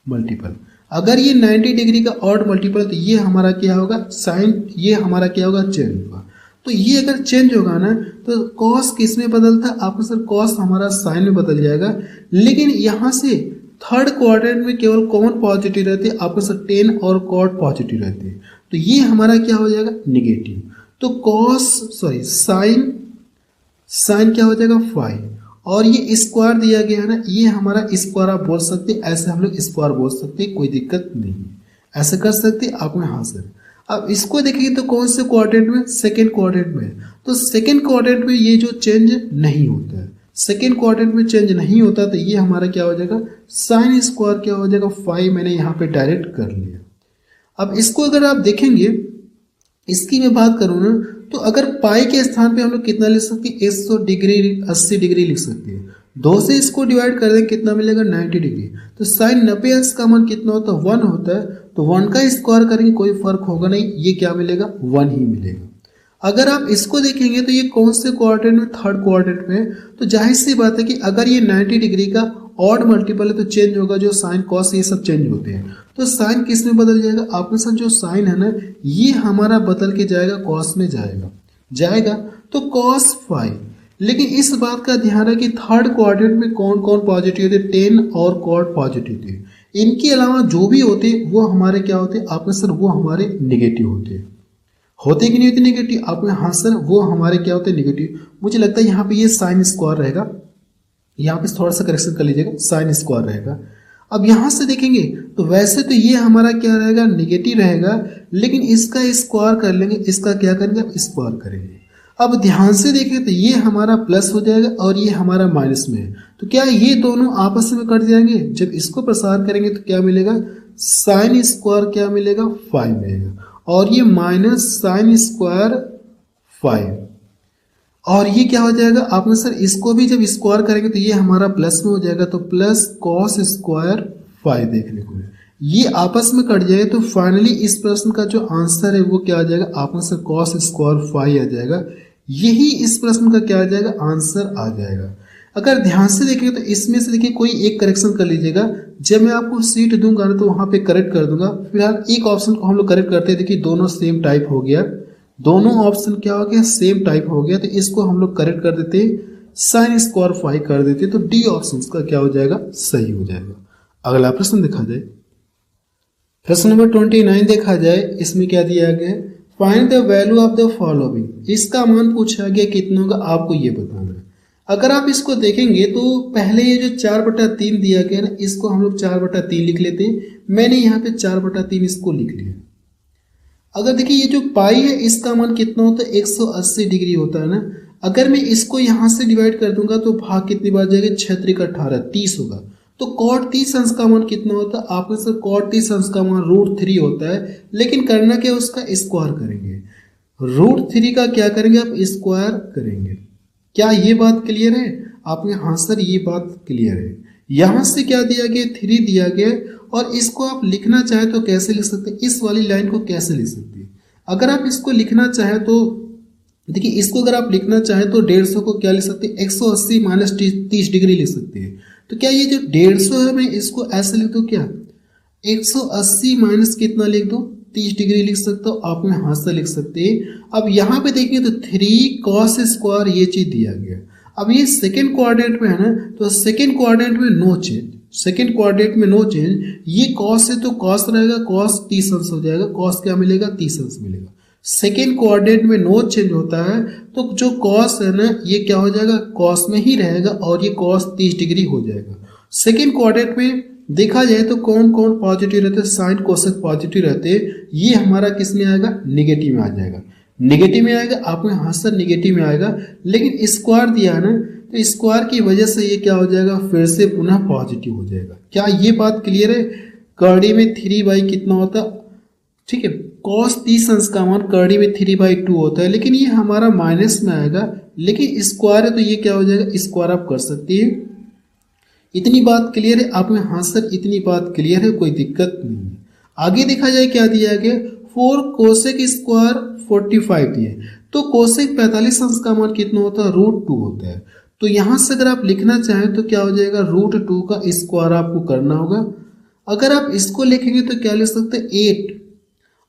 [SPEAKER 1] मल्टीपल, अगर ये 90 डिग्री का ऑड मल्टीपल, तो ये हमारा क्या होगा? साइन, ये हमारा क्या होगा? चेंज होगा। तो ये अगर चेंज होगा ना तो कॉस किस में बदलता है? आपको सर कॉस हमारा साइन में बदल जाएगा। लेकिन यहाँ से थर्ड क्वाड्रेंट में केवल कौन पॉजिटिव रहते हैं? आपको सर टेन और कॉट पॉजिटिव रहते हैं, तो ये हमारा क्या हो जाएगा? निगेटिव। तो कॉस सॉरी साइन क्या हो जाएगा? 5। और ये स्क्वायर दिया गया है ना, ये हमारा स्क्वायर आप बोल सकते हैं, ऐसे हम लोग स्क्वायर बोल सकते हैं, कोई दिक्कत नहीं है, ऐसे कर सकते हैं आप में। हाँ सर। अब इसको देखेंगे तो कौन से क्वाड्रेंट में? सेकेंड क्वाड्रेंट में। तो सेकेंड क्वाड्रेंट में ये जो चेंज नहीं होता है, सेकेंड क्वाड्रेंट में चेंज नहीं होता, तो ये हमारा क्या हो जाएगा? साइन स्क्वायर क्या हो जाएगा? 5। मैंने यहाँ पे डायरेक्ट कर लिया। अब इसको अगर आप देखेंगे, इसकी मैं बात करूँ ना, तो अगर पाई के स्थान पे हम लोग कितना लिख सकते हैं? 100 डिग्री 80 डिग्री लिख सकते हैं। 2 से इसको डिवाइड कर दें, कितना मिलेगा? 90 डिग्री। तो साइन 90 अंश का मान कितना होता है? 1 होता है। तो 1 का स्क्वायर करेंगे, कोई फर्क होगा नहीं, ये क्या मिलेगा? 1 ही मिलेगा। अगर आप इसको देखेंगे तो ये कौन से क्वाड्रेंट में? थर्ड क्वाड्रेंट में। तो जाहिर सी बात है कि अगर ये 90 डिग्री का ऑड मल्टीपल है तो चेंज होगा, जो साइन कॉस ये सब चेंज होते हैं। तो साइन किस में बदल जाएगा? आपके साथ जो साइन है ना, ये हमारा बदल के जाएगा, कॉस में जाएगा तो कॉस 5। लेकिन इस बात का ध्यान है कि थर्ड क्वाड्रेंट में कौन कौन पॉजिटिव थे? टेन और कॉट पॉजिटिव थे। इनके अलावा जो भी होते वो हमारे क्या होते? आपके सर वो हमारे निगेटिव होते कि नहीं होते? निगेटिव। आपने हाँ सर, वो हमारे क्या होते? निगेटिव। मुझे लगता है यहाँ पे ये साइन स्क्वायर रहेगा, यहाँ पे थोड़ा सा करेक्शन कर लीजिएगा, साइन स्क्वायर रहेगा। अब यहाँ से देखेंगे तो वैसे तो ये हमारा क्या रहेगा, निगेटिव रहेगा, लेकिन इसका स्क्वायर कर लेंगे, इसका क्या करेंगे, अब स्क्वायर करेंगे। अब ध्यान से देखें तो ये हमारा प्लस हो जाएगा और ये हमारा माइनस में है, तो क्या ये दोनों आपस में कट जाएंगे। जब इसको प्रसार करेंगे तो क्या मिलेगा, साइन स्क्वायर क्या मिलेगा, 5 मिलेगा, और ये माइनस साइन स्क्वायर 5, और ये क्या हो जाएगा आपने सर इसको भी जब स्क्वायर करेंगे तो ये हमारा प्लस में हो जाएगा, तो प्लस कॉस स्क्वायर 5 देखने को मिलेगा। ये आपस में कट जाएगा, तो फाइनली इस प्रश्न का जो आंसर है वो क्या आ जाएगा, आपने सर कॉस स्क्वायर 5 आ जाएगा। यही इस प्रश्न का क्या आ जाएगा, आंसर आ जाएगा। अगर ध्यान से देखें तो इसमें से देखिए कोई एक करेक्शन कर लीजिएगा, जब मैं आपको सीट दूंगा ना तो वहां पे करेक्ट कर दूंगा। फिलहाल एक ऑप्शन को हम लोग करेक्ट करते हैं, देखिए दोनों सेम टाइप हो गया, दोनों ऑप्शन क्या हो गया, सेम टाइप हो गया, तो इसको हम लोग करेक्ट कर देते, साइन स्क्वायर 5 कर देते, तो डी ऑप्शन का क्या हो जाएगा, सही हो जाएगा। अगला प्रश्न देखा जाए, प्रश्न नंबर 29 देखा जाए, इसमें क्या दिया गया है, find the value of the following. इसका मान पूछा गया कितना होगा, आपको ये बताना है। अगर आप इसको देखेंगे तो पहले ये जो 4/3 दिया गया ना, इसको हम लोग 4/3 लिख लेते हैं। मैंने यहाँ पे 4/3 इसको लिख लिया। अगर देखिए ये जो पाई है इसका मान कितना होता है, 180 डिग्री होता है ना। अगर मैं इसको यहाँ से डिवाइड कर दूंगा तो भाग कितनी बार जाएगा, 6×3 = 30 होगा। तो cot 30 अंश का मान कितना होता है, आपने सर cot 30 अंश का मान √3 होता है, लेकिन करना क्या, उसका स्क्वायर करेंगे। √3 का क्या करेंगे, आप स्क्वायर करेंगे। क्या ये बात क्लियर है आपने, हाँ सर ये बात क्लियर है। यहां से क्या दिया गया, 3 दिया गया, और इसको आप लिखना चाहे तो कैसे लिख सकते हैं, इस वाली लाइन को कैसे लिख सकते हैं। अगर आप इसको लिखना चाहे तो देखिए, इसको अगर आप लिखना चाहें तो 150 को क्या लिख सकते हैं, 180 - 30 डिग्री लिख सकते हैं। तो क्या ये जो 150 है, मैं इसको ऐसे लिख दूं क्या, 180 माइनस कितना लिख दूं, 30 डिग्री लिख सकता हूं, आप में हाथ से लिख सकते हैं। अब यहाँ पे देखिए तो 3 cos स्क्वायर ये चीज दिया गया। अब ये सेकेंड क्वाड्रेंट में है ना, तो सेकेंड क्वाड्रेंट में नो चेंज, सेकेंड क्वाड्रेंट में नो चेंज। ये cos है तो cos रहेगा, cos 30 अंश हो जाएगा, cos क्या मिलेगा, 30 अंश मिलेगा। सेकेंड क्वाड्रेंट में नो चेंज होता है, तो जो cos है ना ये क्या हो जाएगा, cos में ही रहेगा, और ये cos 30 डिग्री हो जाएगा। सेकेंड क्वाड्रेंट में देखा जाए तो कौन कौन पॉजिटिव रहते हैं, साइन कोसेक पॉजिटिव रहते हैं। ये हमारा किस में आएगा, निगेटिव में आ जाएगा, निगेटिव में आएगा, आपके हाथ से निगेटिव में आएगा। लेकिन स्क्वायर दिया है ना, तो स्क्वायर की वजह से ये क्या हो जाएगा, फिर से पुनः पॉजिटिव हो जाएगा। क्या ये बात क्लियर है। करड़ी में 3/, कितना होता है, ठीक है, cos 30 अंश का मान करड़ी में 3/2 होता है, लेकिन ये हमारा माइनस में आएगा, लेकिन स्क्वायर है तो ये क्या हो जाएगा, स्क्वायर आप कर सकते हैं। इतनी बात क्लियर है आप में, हाँ सर इतनी बात क्लियर है, कोई दिक्कत नहीं है। आगे देखा जाए क्या दिया गया, 4 कोसेक स्क्वायर 45 दिए, तो कोसेक 45 अंश का मान कितना होता है, √2 होता है। तो यहां से अगर आप लिखना चाहें तो क्या हो जाएगा, √2 का स्क्वायर आपको करना होगा। अगर आप इसको लिखेंगे तो क्या लिख सकते हैं, 8,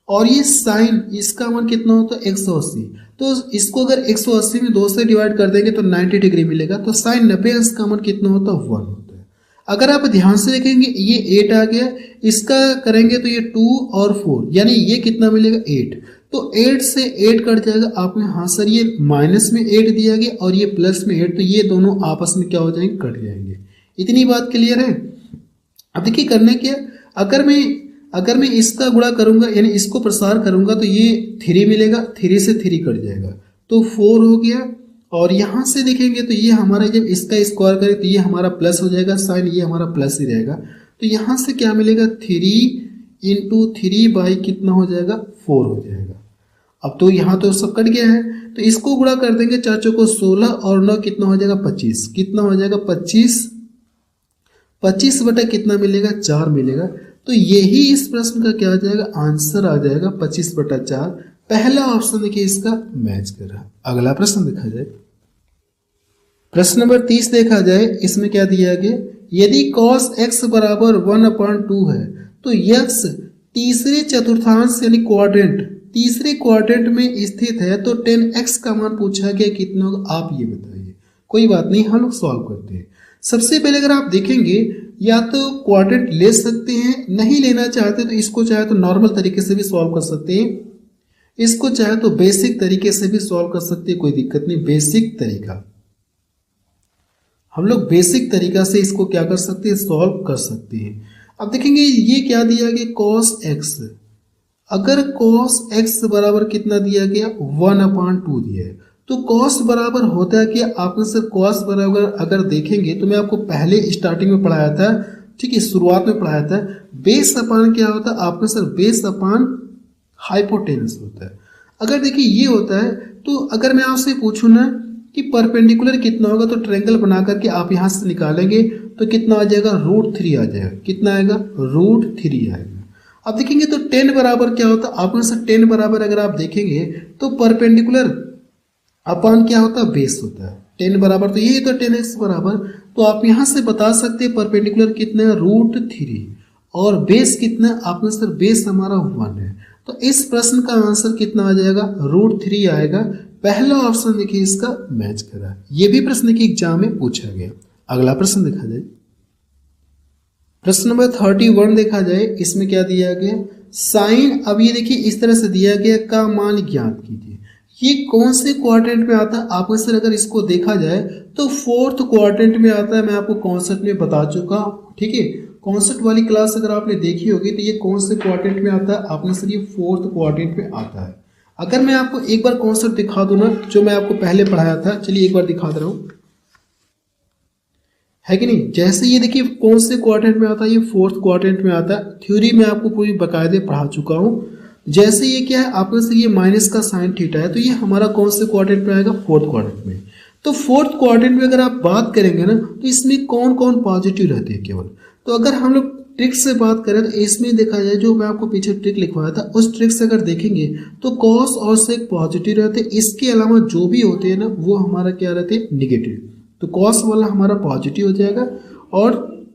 [SPEAKER 1] और ये साइन इसका मान कितना होता है, 180। तो इसको अगर 180 में 2 से डिवाइड कर देंगे तो 90 डिग्री मिलेगा, तो साइन 90 अंश का मान कितना होता है, 1 होता है। अगर आप ध्यान से देखेंगे ये 8 आ गया, इसका करेंगे तो ये 2 और 4, यानी ये कितना मिलेगा, 8। तो 8 से 8 कट जाएगा, आपने हाँ सर ये माइनस में 8 दिया गया और ये प्लस में 8, तो ये दोनों आपस में क्या हो जाएंगे, कट जाएंगे। इतनी बात क्लियर है। अब देखिए करने क्या, अगर मैं इसका गुणा करूंगा यानी इसको प्रसार करूंगा तो ये 3 मिलेगा, 3 से 3 कट जाएगा तो 4 हो गया। और यहां से देखेंगे तो ये हमारा जब इसका स्क्वायर करें तो ये हमारा प्लस हो जाएगा, साइन ये हमारा प्लस ही रहेगा। तो यहां से क्या मिलेगा, 3 × 3 कितना हो जाएगा, 4 हो जाएगा। अब तो यहाँ तो सब कट गया है, तो इसको गुणा कर देंगे, 4 चौको 16 और 9 कितना हो जाएगा, 25। कितना हो जाएगा, 25 बटा कितना मिलेगा, 4 मिलेगा। तो यही इस प्रश्न का क्या आ जाएगा, आंसर आ जाएगा 25/4। पहला ऑप्शन देखिए इसका मैच कर रहा है। अगला प्रश्न देखा जाए, प्रश्न नंबर 30 देखा जाए, इसमें क्या दिया गया, यदि cos x बराबर 1/2 है तो x तीसरे चतुर्थांश यानी क्वाड्रेंट, तीसरे क्वाड्रेंट में स्थित है, तो 10x का मान पूछा गया कितना होगा, आप ये बताइए। कोई बात नहीं, हम लोग सॉल्व करते हैं। सबसे पहले अगर आप देखेंगे या तो क्वाड्रेंट ले सकते हैं, नहीं लेना चाहते तो इसको चाहे तो नॉर्मल तरीके से भी सॉल्व कर सकते हैं, इसको चाहे तो बेसिक तरीके से भी सॉल्व कर सकते हैं, कोई दिक्कत नहीं, बेसिक तरीका। हम लोग बेसिक तरीका से इसको क्या कर सकते हैं, सॉल्व कर सकते हैं। अब देखेंगे ये क्या दिया गया, कॉस एक्स। अगर कॉस एक्स बराबर कितना दिया गया, 1/2 दिया है, तो कॉस बराबर होता है कि आपने सर कॉस बराबर अगर देखेंगे तो मैं आपको पहले स्टार्टिंग में पढ़ाया था, ठीक है, शुरुआत में पढ़ाया था, बेस अपान क्या होता है, आपने सर बेस अपान हाइपोटेनस होता है। अगर देखिए ये होता है, तो अगर मैं आपसे पूछूं ना कि परपेंडिकुलर कितना होगा, तो ट्रायंगल बना करके आप यहाँ से निकालेंगे तो कितना आ जाएगा, √3 आ जाएगा। कितना आएगा, √3 आएगा। अब देखेंगे तो 10 बराबर क्या होता है, आपने सर 10 बराबर अगर आप देखेंगे तो परपेंडिकुलर अपान क्या होता है, बेस होता है। 10 बराबर तो यही तो 10x बराबर, तो आप यहाँ से बता सकते हैं परपेंडिकुलर कितना है, √3, और बेस कितना है, आपने सर बेस हमारा 1 है। तो इस प्रश्न का आंसर कितना आ जाएगा, √3 आएगा। पहला ऑप्शन देखिए इसका मैच करा। ये भी प्रश्न के एग्जाम में पूछा गया। अगला प्रश्न देखा जाए, प्रश्न नंबर 31 देखा जाए, इसमें क्या दिया गया, साइन, अब ये देखिए इस तरह से दिया गया, का मान ज्ञात कीजिए। ये कौन से क्वाड्रेंट में आता है, आपको सर अगर इसको देखा जाए तो 4th क्वाड्रेंट में आता है। मैं आपको कॉन्सेप्ट में बता चुका हूँ, ठीक है, कॉन्सेप्ट वाली क्लास अगर आपने देखी होगी तो ये कौन से क्वाड्रेंट में आता है, आपने सर ये 4th क्वाड्रेंट में आता है। अगर मैं आपको एक बार कॉन्सेप्ट दिखा दूं ना, जो मैं आपको पहले पढ़ाया था, चलिए एक बार दिखा दे रहा हूँ, है कि नहीं। जैसे ये देखिए कौन से क्वाड्रेंट में आता है, ये 4th क्वाड्रेंट में आता है। थ्योरी में आपको पूरी बाकायदे पढ़ा चुका हूँ। जैसे ये क्या है, आपने से ये माइनस का साइन थीटा है, तो ये हमारा कौन से क्वाड्रेंट में आएगा, 4th क्वाड्रेंट में। तो 4th क्वाड्रेंट में अगर आप बात करेंगे ना, तो इसमें कौन कौन पॉजिटिव रहते हैं केवल। तो अगर हम लोग ट्रिक से बात करें तो इसमें देखा जाए, जो मैं आपको पीछे ट्रिक लिखवाया था, उस ट्रिक से अगर देखेंगे तो कॉस और सेक पॉजिटिव रहते हैं। इसके अलावा जो भी होते हैं ना, वो हमारा क्या रहते हैं, निगेटिव। तो कॉस वाला हमारा पॉजिटिव हो जाएगा और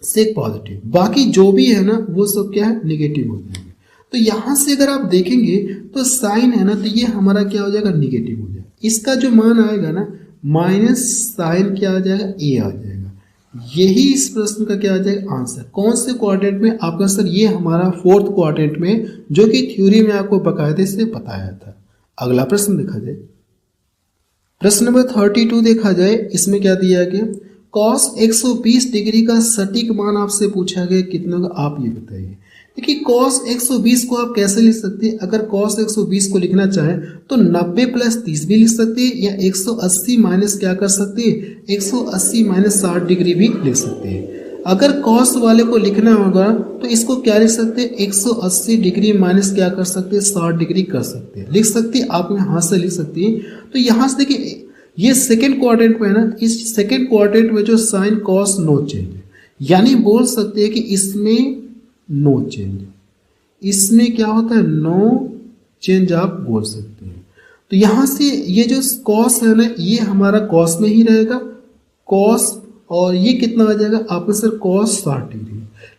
[SPEAKER 1] सेक पॉजिटिव, बाकी जो भी है ना वो सब क्या है, निगेटिव हो जाएगा। तो यहाँ से अगर आप देखेंगे तो साइन है ना, तो ये हमारा क्या हो जाएगा, निगेटिव हो जाएगा। इसका जो मान आएगा ना, माइनस साइन क्या आ जाएगा, ए आ जाएगा। यही इस प्रश्न का क्या आ जाएगा, आंसर। कौन से क्वाड्रेंट में, आपका सर ये हमारा 4th क्वाड्रेंट में, जो कि थ्योरी में आपको बाकायदे से बताया था। अगला प्रश्न देखा जाए, प्रश्न नंबर 32 देखा जाए, इसमें क्या दिया गया, cos 120 डिग्री का सटीक मान आपसे पूछा गया, कितना होगा आप ये बताइए। देखिए cos 120 को आप कैसे लिख सकते हैं, अगर cos 120 को लिखना चाहें तो 90 + 30 भी लिख सकते हैं, या 180 माइनस क्या कर सकते हैं, 180 माइनस 60 डिग्री भी लिख सकते हैं। अगर cos वाले को लिखना होगा तो इसको क्या लिख सकते हैं, 180 डिग्री माइनस क्या कर सकते हैं, 60 डिग्री कर सकते हैं, लिख सकते हैं, आप यहाँ से लिख सकते हैं। तो यहाँ से देखिए ये सेकेंड क्वाड्रेंट में है ना, इस सेकेंड क्वाड्रेंट में जो साइन कॉस नो चेंज, यानी बोल सकते हैं कि इसमें नो चेंज, इसमें क्या होता है, नो चेंज आप बोल सकते हैं। तो यहाँ से ये जो कॉस है ना, ये हमारा कॉस में ही रहेगा, कॉस, और ये कितना आ जाएगा आपका सर, कॉस 60 डिग्री।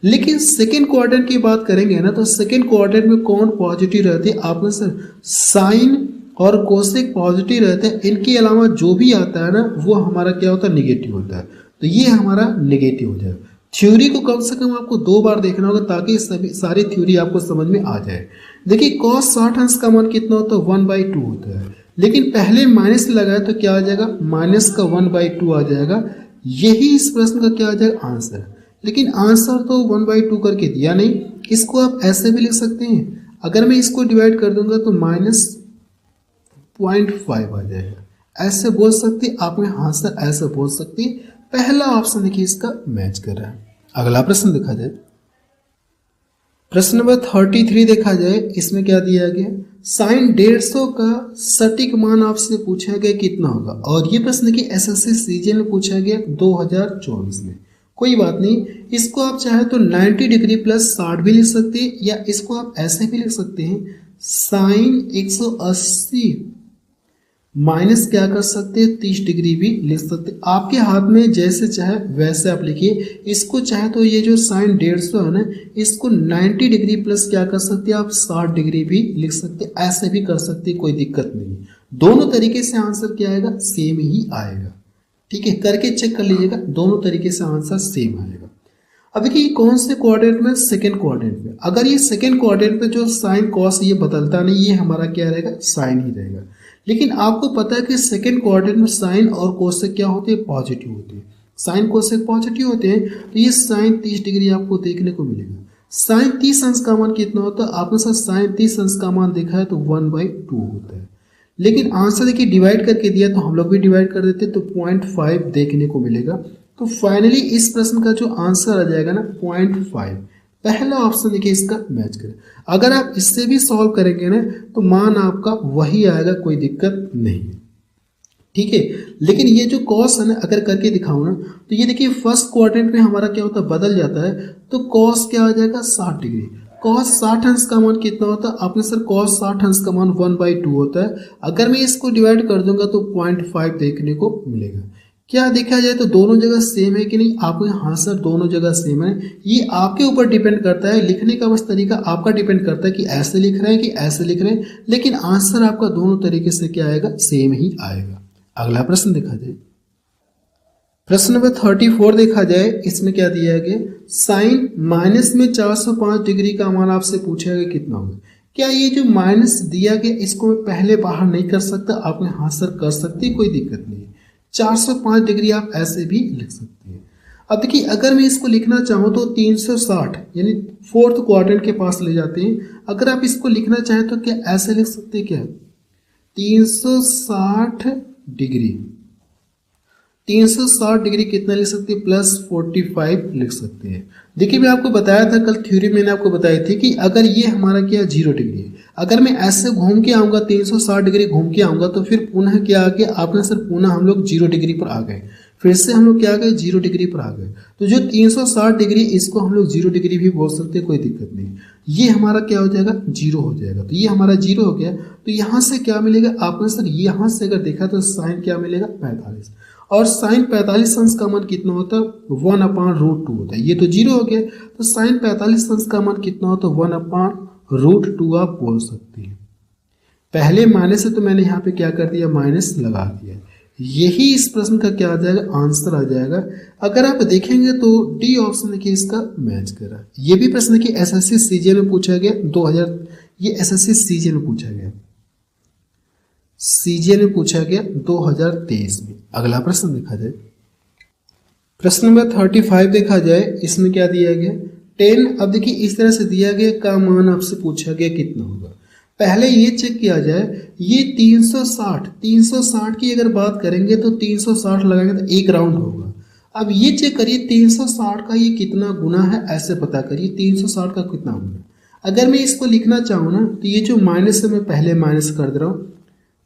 [SPEAKER 1] लेकिन सेकेंड क्वाड्रेंट की बात करेंगे ना, तो सेकेंड क्वाड्रेंट में कौन पॉजिटिव रहते हैं, आपका सर साइन और कोसेक पॉजिटिव रहते हैं। इनके अलावा जो भी आता है ना, वो हमारा क्या होता है, निगेटिव होता है। तो ये हमारा निगेटिव हो जाएगा। थ्योरी को कम से कम आपको 2 बार देखना होगा, ताकि सभी सारी थ्योरी आपको समझ में आ जाए। देखिए cos 60 अंश का मान कितना होता है, 1/2 होता है, लेकिन पहले माइनस लगाए तो क्या आ जाएगा, माइनस का 1/2 आ जाएगा। यही इस प्रश्न का क्या आ जाएगा, आंसर। लेकिन आंसर तो 1/2 करके दिया नहीं, इसको आप ऐसे भी लिख सकते हैं। अगर मैं इसको डिवाइड कर दूंगा तो -0.5 आ जाएगा, ऐसे बोल सकते हैं। आप में आंसर ऐसे बोल सकते हैं। पहला ऑप्शन देखिए इसका मैच कर रहा है। अगला प्रश्न देखा जाए, प्रश्न नंबर 33 देखा जाए, इसमें क्या दिया गया, साइन 150 का सटीक मान आपसे पूछा गया कितना होगा। और ये प्रश्न की एसएससी सीजन में पूछा गया 2024 में। कोई बात नहीं, इसको आप चाहे तो 90 डिग्री + 60 भी लिख सकते हैं, या इसको आप ऐसे भी लिख सकते हैं, साइन 180 माइनस क्या कर सकते हैं, 30 डिग्री भी लिख सकते हैं। आपके हाथ में जैसे चाहे वैसे आप लिखिए। इसको चाहे तो ये जो साइन 150 है ना, इसको 90 डिग्री प्लस क्या कर सकते हैं आप, 60 डिग्री भी लिख सकते हैं, ऐसे भी कर सकते हैं, कोई दिक्कत नहीं। दोनों तरीके से आंसर क्या आएगा, सेम ही आएगा। ठीक है, करके चेक कर लीजिएगा, दोनों तरीके से आंसर सेम आएगा। अब देखिए कौन से क्वाड्रेंट में, सेकेंड क्वाड्रेंट में। अगर ये सेकेंड क्वाड्रेंट में जो साइन कॉस ये बदलता नहीं, ये हमारा क्या रहेगा, साइन ही रहेगा। लेकिन आपको पता है कि सेकेंड क्वाड्रेंट में साइन और कोसेक क्या होते हैं, पॉजिटिव होते हैं। साइन कोसेक पॉजिटिव होते हैं, तो ये साइन 30 डिग्री आपको देखने को मिलेगा। साइन 30 अंश का मान कितना होता है? आपने सर साइन 30 अंश का मान देखा है तो 1/2 होता है, लेकिन आंसर देखिए डिवाइड करके दिया तो हम लोग भी डिवाइड कर देते तो 0.5 देखने को मिलेगा। तो फाइनली इस प्रश्न का जो आंसर आ जाएगा ना 0.5, पहला ऑप्शन देखिए इसका मैच करें। अगर आप इससे भी सॉल्व करेंगे ना तो मान आपका वही आएगा, कोई दिक्कत नहीं है, ठीक है। लेकिन ये जो कॉस है ना अगर करके दिखाऊं ना तो ये देखिए फर्स्ट क्वाड्रेंट में हमारा क्या होता है, बदल जाता है। तो कॉस क्या आ जाएगा 60 डिग्री। कॉस 60 अंश का मान कितना होता है? आपने सर कॉस 60 अंश का मान 1/2 होता है। अगर मैं इसको डिवाइड कर दूंगा तो 0.5 देखने को मिलेगा। क्या देखा जाए तो दोनों जगह सेम है कि नहीं? आपको हाँ सर दोनों जगह सेम है। ये आपके ऊपर डिपेंड करता है, लिखने का बस तरीका आपका डिपेंड करता है कि ऐसे लिख रहे हैं कि ऐसे लिख रहे हैं, लेकिन आंसर आपका दोनों तरीके से क्या आएगा, सेम ही आएगा। अगला प्रश्न देखा जाए, प्रश्न नंबर 34 देखा जाए, इसमें क्या दिया गया, साइन माइनस में 405 डिग्री का मान आपसे पूछा गया कितना होगा। क्या ये जो माइनस दिया गया इसको मैं पहले बाहर नहीं कर सकता? आपने हाँ सर कर सकते, कोई दिक्कत नहीं। 405 डिग्री आप ऐसे भी लिख सकते हैं। अब देखिए अगर मैं इसको लिखना चाहूँ तो 360 यानी फोर्थ क्वाड्रेंट के पास ले जाते हैं। अगर आप इसको लिखना चाहें तो क्या ऐसे लिख सकते हैं, क्या 360 डिग्री, 360 डिग्री कितना लिख सकते हैं, +45 लिख सकते हैं। देखिए मैं आपको बताया था कल थ्योरी मैंने आपको बताई थी कि अगर ये हमारा क्या 0 डिग्री है, अगर मैं ऐसे घूम के आऊँगा 360 डिग्री घूम के आऊँगा तो फिर पुनः क्या आ गया, आपने सर पुनः हम लोग 0 डिग्री पर आ गए, फिर से हम लोग क्या आ गए 0 डिग्री पर आ गए। तो जो 360 डिग्री इसको हम लोग 0 डिग्री भी बोल सकते हैं, कोई दिक्कत नहीं। ये हमारा क्या हो जाएगा 0 हो जाएगा। तो ये हमारा 0 हो गया। तो यहाँ से क्या मिलेगा, आपने सर यहाँ से अगर देखा तो साइन क्या मिलेगा 45, और साइन 45 अंश का मान कितना होता है 1/√2 होता है। ये तो 0 हो गया, तो साइन 45 अंश का मान कितना होता है 1/√2 आप बोल सकते हैं। पहले माइनस है तो मैंने यहाँ पे क्या कर दिया, माइनस लगा दिया। यही इस प्रश्न का क्या आ जाएगा, आंसर आ जाएगा। अगर आप देखेंगे तो डी ऑप्शन देखिए इसका मैच करा। ये भी प्रश्न देखिए एसएससी सीजीएल में पूछा गया 2000, ये एसएससी सीजीएल में पूछा गया, सीजीएल में पूछा गया 2023 में। अगला प्रश्न देखा जाए, प्रश्न नंबर 35 देखा जाए, इसमें क्या दिया गया 10। अब देखिए इस तरह से दिया गया का मान आपसे पूछा गया कितना होगा। पहले ये चेक किया जाए, ये 360 की अगर बात करेंगे तो 360 लगाएंगे तो एक राउंड होगा। अब ये चेक करिए 360 का ये कितना गुना है, ऐसे पता करिए 360 का कितना गुना। अगर मैं इसको लिखना चाहूँ ना तो ये जो माइनस है मैं पहले माइनस कर दे रहा हूँ,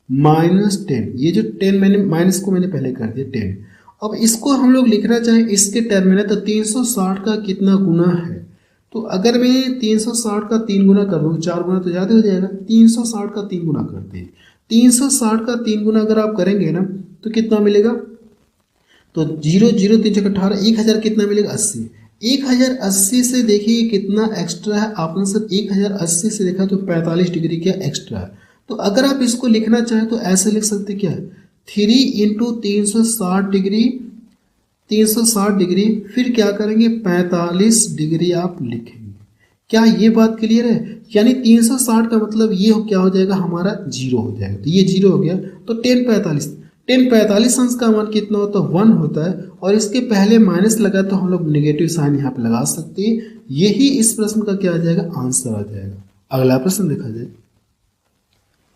[SPEAKER 1] -10। ये जो 10 मैंने माइनस को मैंने पहले कर दिया 10। अब इसको हम लोग लिखना चाहें इसके टर्म में तो 360 का कितना गुना है, तो अगर मैं 360 का 3 गुना कर दूँ, 4 गुना तो ज़्यादा हो जाएगा, 360 का 3 गुना करते हैं। 360 का 3 गुना अगर आप करेंगे ना तो कितना मिलेगा, तो 0 0 3 18, 1000 कितना मिलेगा 80। 1080 से देखिए कितना एक्स्ट्रा है, आपने सर 1080 से देखा तो 45 डिग्री क्या एक्स्ट्रा है। तो अगर आप इसको लिखना चाहें तो ऐसे लिख सकते क्या है 3 × 360 डिग्री, 360 डिग्री, फिर क्या करेंगे 45 डिग्री आप लिखेंगे। क्या ये बात क्लियर है? यानी 360 का मतलब ये क्या हो जाएगा हमारा 0 हो जाएगा। तो ये 0 हो गया। तो 10 45 अंश का मान कितना होता है 1 होता है, और इसके पहले माइनस लगा तो हम लोग नेगेटिव साइन यहाँ पे लगा सकते हैं। यही इस प्रश्न का क्या आ जाएगा, आंसर आ जाएगा। अगला प्रश्न देखा जाए,